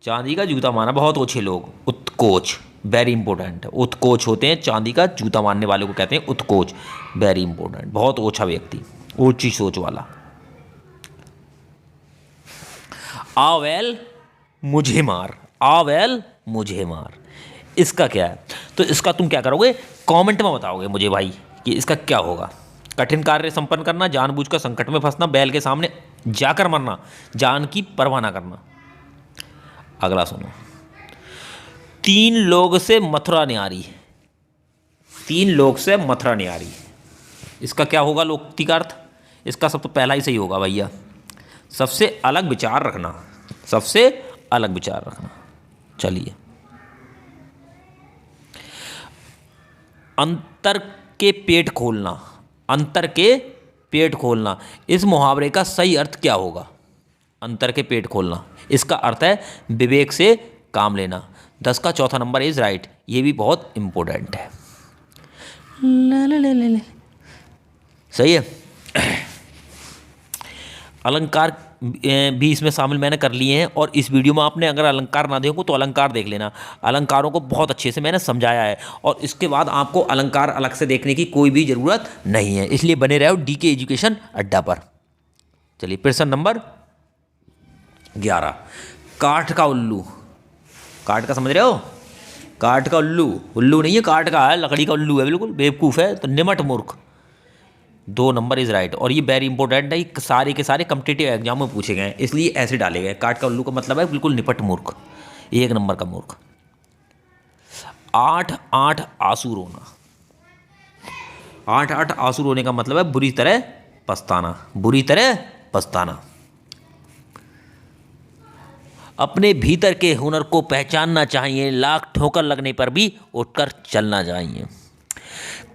S1: चांदी का जूता माना बहुत ओछे लोग, उत्कोच, वेरी इंपॉर्टेंट है। उत्कोच होते हैं, चांदी का जूता मानने वाले को कहते हैं उत्कोच, वेरी इंपॉर्टेंट, बहुत ओछा व्यक्ति, ऊंची सोच वाला। आवेल मुझे मार, आवेल मुझे मार, इसका क्या है? तो इसका तुम क्या करोगे, कमेंट में बताओगे मुझे भाई कि इसका क्या होगा। कठिन कार्य संपन्न करना, जानबूझकर संकट में फंसना, बैल के सामने जाकर मरना, जान की परवाह ना करना। अगला सुनो, 3 लोग से मथुरा न्यारी, 3 लोग से मथुरा न्यारी, इसका क्या होगा लोकोक्ति का अर्थ? इसका सब तो पहला ही सही होगा भैया, सबसे अलग विचार रखना, सबसे अलग विचार रखना। चलिए, अंतर के पेट खोलना, अंतर के पेट खोलना, इस मुहावरे का सही अर्थ क्या होगा? अंतर के पेट खोलना, इसका अर्थ है विवेक से काम लेना। 10 का चौथा नंबर इज राइट, ये भी बहुत इंपॉर्टेंट है। सही है। अलंकार भी इसमें शामिल मैंने कर लिए हैं, और इस वीडियो में आपने अगर अलंकार ना देखो तो अलंकार देख लेना, अलंकारों को बहुत अच्छे से मैंने समझाया है, और इसके बाद आपको अलंकार अलग से देखने की कोई भी ज़रूरत नहीं है, इसलिए बने रहो डीके एजुकेशन अड्डा पर। चलिए, प्रश्न नंबर 11, काठ का उल्लू, काठ का समझ रहे हो, काठ का उल्लू, उल्लू नहीं है काठ का है, लकड़ी का उल्लू है, बिल्कुल बेवकूफ़ है तो निमट मूर्ख। 2 नंबर इज राइट, और ये वेरी इंपॉर्टेंट है, ये सारे के सारे कम्पिटेटिव एग्जाम में पूछे गए हैं, इसलिए ऐसे डाले गए। काठ का उल्लू का मतलब है बिल्कुल निपट मूर्ख, 1 नंबर का मूर्ख। 8 आंसू रोना, 8 आंसू रोने का मतलब है बुरी तरह पछताना, बुरी तरह पछताना। अपने भीतर के हुनर को पहचानना चाहिए, लाख ठोकर लगने पर भी उठकर चलना चाहिए।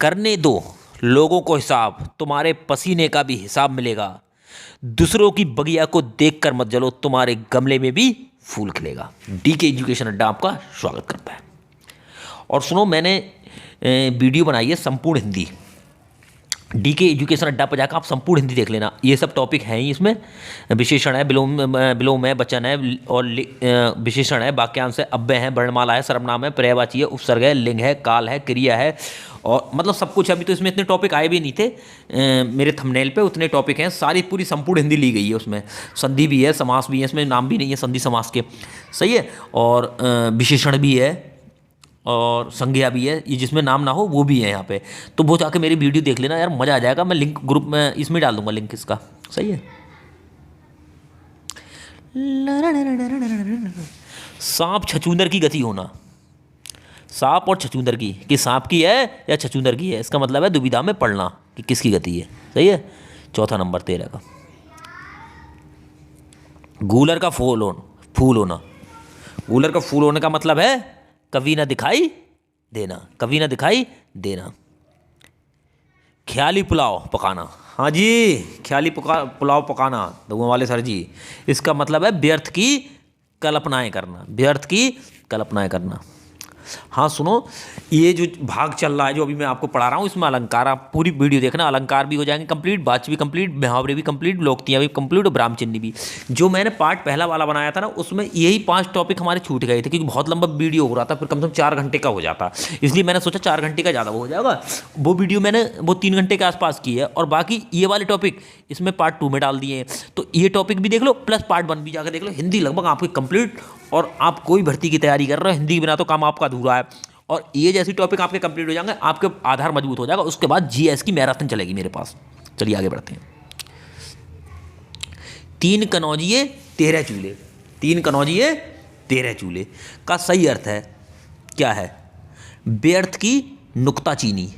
S1: करने दो लोगों को हिसाब, तुम्हारे पसीने का भी हिसाब मिलेगा। दूसरों की बगिया को देखकर मत जलो, तुम्हारे गमले में भी फूल खिलेगा। डीके एजुकेशन अड्डा आपका स्वागत करता है। और सुनो, मैंने वीडियो बनाई है संपूर्ण हिंदी, डीके एजुकेशन अड्डा पर जाकर आप संपूर्ण हिंदी देख लेना, ये सब टॉपिक हैं ही इसमें। विशेषण है, विलोम है, वचन है, और विशेषण है, वाक्यांश है, अव्यय है, वर्णमाला है, सर्वनाम है, पर्यायवाची है, उपसर्ग है, लिंग है, काल है, क्रिया है, और मतलब सब कुछ। अभी तो इसमें इतने टॉपिक आए भी नहीं थे मेरे थंबनेल पे, उतने टॉपिक हैं, सारी पूरी संपूर्ण हिंदी ली गई है उसमें। संधि भी है, समास भी है, इसमें नाम भी नहीं है संधि समास के, सही है, और विशेषण भी है, और संज्ञा भी है, ये जिसमें नाम ना हो वो भी है यहाँ पे। तो वो जाके मेरी वीडियो देख लेना यार, मज़ा आ जाएगा। मैं लिंक ग्रुप में इसमें डाल दूंगा, लिंक इसका, सही है। सांप छछूंदर की गति होना, सांप और छछूंदर की, कि सांप की है या छछूंदर की है, इसका मतलब है दुविधा में पड़ना कि किसकी गति है, सही है। चौथा नंबर 13 का। गूलर का फूल होना, गूलर का फूल होने का मतलब है कभी ना दिखाई देना, कभी ना दिखाई देना। ख्याली पुलाव पकाना, हाँ जी, ख्याली पुलाव पकाना, दुआ वाले सर जी, इसका मतलब है व्यर्थ की कल्पनाएं करना, व्यर्थ की कल्पनाएं करना। हाँ सुनो, ये जो भाग चल रहा है जो अभी मैं आपको पढ़ा रहा हूँ, इसमें अलंकार, आप पूरी वीडियो देखना, अलंकार भी हो जाएंगे कंप्लीट, वाच्य भी कंप्लीट, मुहावरे भी कंप्लीट, लोकोक्तियाँ भी कंप्लीट, और ब्राह्मचिन्ह भी। जो मैंने पार्ट पहला वाला बनाया था ना, उसमें यही 5 टॉपिक हमारे छूट गए थे, क्योंकि बहुत लंबा वीडियो हो रहा था, फिर कम से कम 4 घंटे का हो जाता, इसलिए मैंने सोचा 4 घंटे का ज़्यादा हो जाएगा। वो वीडियो मैंने वो 3 घंटे के आसपास की है, और बाकी ये वाले टॉपिक इसमें पार्ट 2 में डाल दिए हैं। तो ये टॉपिक भी देख लो, प्लस पार्ट 1 भी जाकर देख लो। हिंदी लगभग आपकी कंप्लीट, और आप कोई भर्ती की तैयारी कर रहे हो, हिंदी के बिना तो काम आपका अधूरा है। और ये जैसी टॉपिक आपके कंप्लीट हो जाएंगे, आपके आधार मजबूत हो जाएगा। उसके बाद जीएस की मैराथन चलेगी मेरे पास। चलिए आगे बढ़ते हैं। तीन कनौजिए 13 चूल्हे, तीन कनौजिए 13 चूल्हे का सही अर्थ है क्या है? व्यर्थ की नुक्ताचीनी,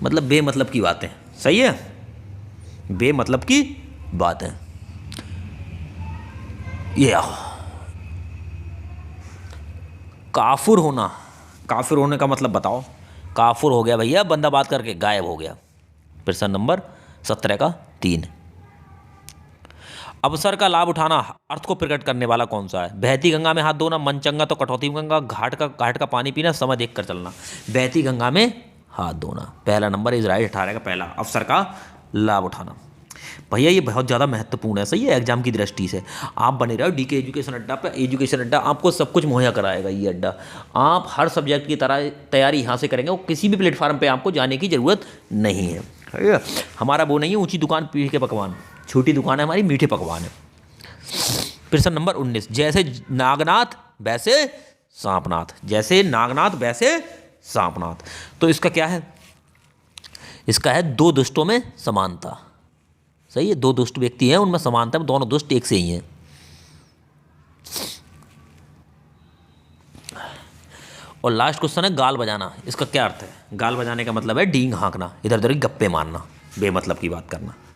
S1: मतलब बेमतलब की बातें। सही है, बेमतलब की बातें। ये काफुर होना, काफिर होने का मतलब बताओ। काफुर हो गया भैया, बंदा बात करके गायब हो गया। प्रश्न नंबर 17 का 3। अवसर का लाभ उठाना अर्थ को प्रकट करने वाला कौन सा है? बहती गंगा में हाथ धोना, मन चंगा तो कटौती में गंगा, घाट का पानी पीना, समय देख कर चलना। बहती गंगा में हाथ धोना, पहला नंबर इज राइट। 18 का पहला, अवसर का लाभ उठाना। भैया ये बहुत ज़्यादा महत्वपूर्ण है, सही है, एग्जाम की दृष्टि से। आप बने रहो डीके एजुकेशन अड्डा पर। एजुकेशन अड्डा आपको सब कुछ मुहैया कराएगा। ये अड्डा आप हर सब्जेक्ट की तरह तैयारी यहाँ से करेंगे, और किसी भी प्लेटफॉर्म पे आपको जाने की ज़रूरत नहीं है। ठीक है, हमारा वो नहीं है ऊंची दुकान पीढ़ी के पकवान, छोटी दुकान है हमारी, मीठे पकवान है। प्रश्न नंबर 19। जैसे नागनाथ वैसे सांपनाथ, जैसे नागनाथ वैसे सांपनाथ, तो इसका क्या है? इसका है दो दुष्टों में समानता। सही है, दो दुष्ट व्यक्ति हैं, उनमें समानता है, दोनों दुष्ट एक से ही हैं। और लास्ट क्वेश्चन है गाल बजाना, इसका क्या अर्थ है? गाल बजाने का मतलब है डींग हाँकना, इधर उधर की गप्पे मारना, बेमतलब की बात करना।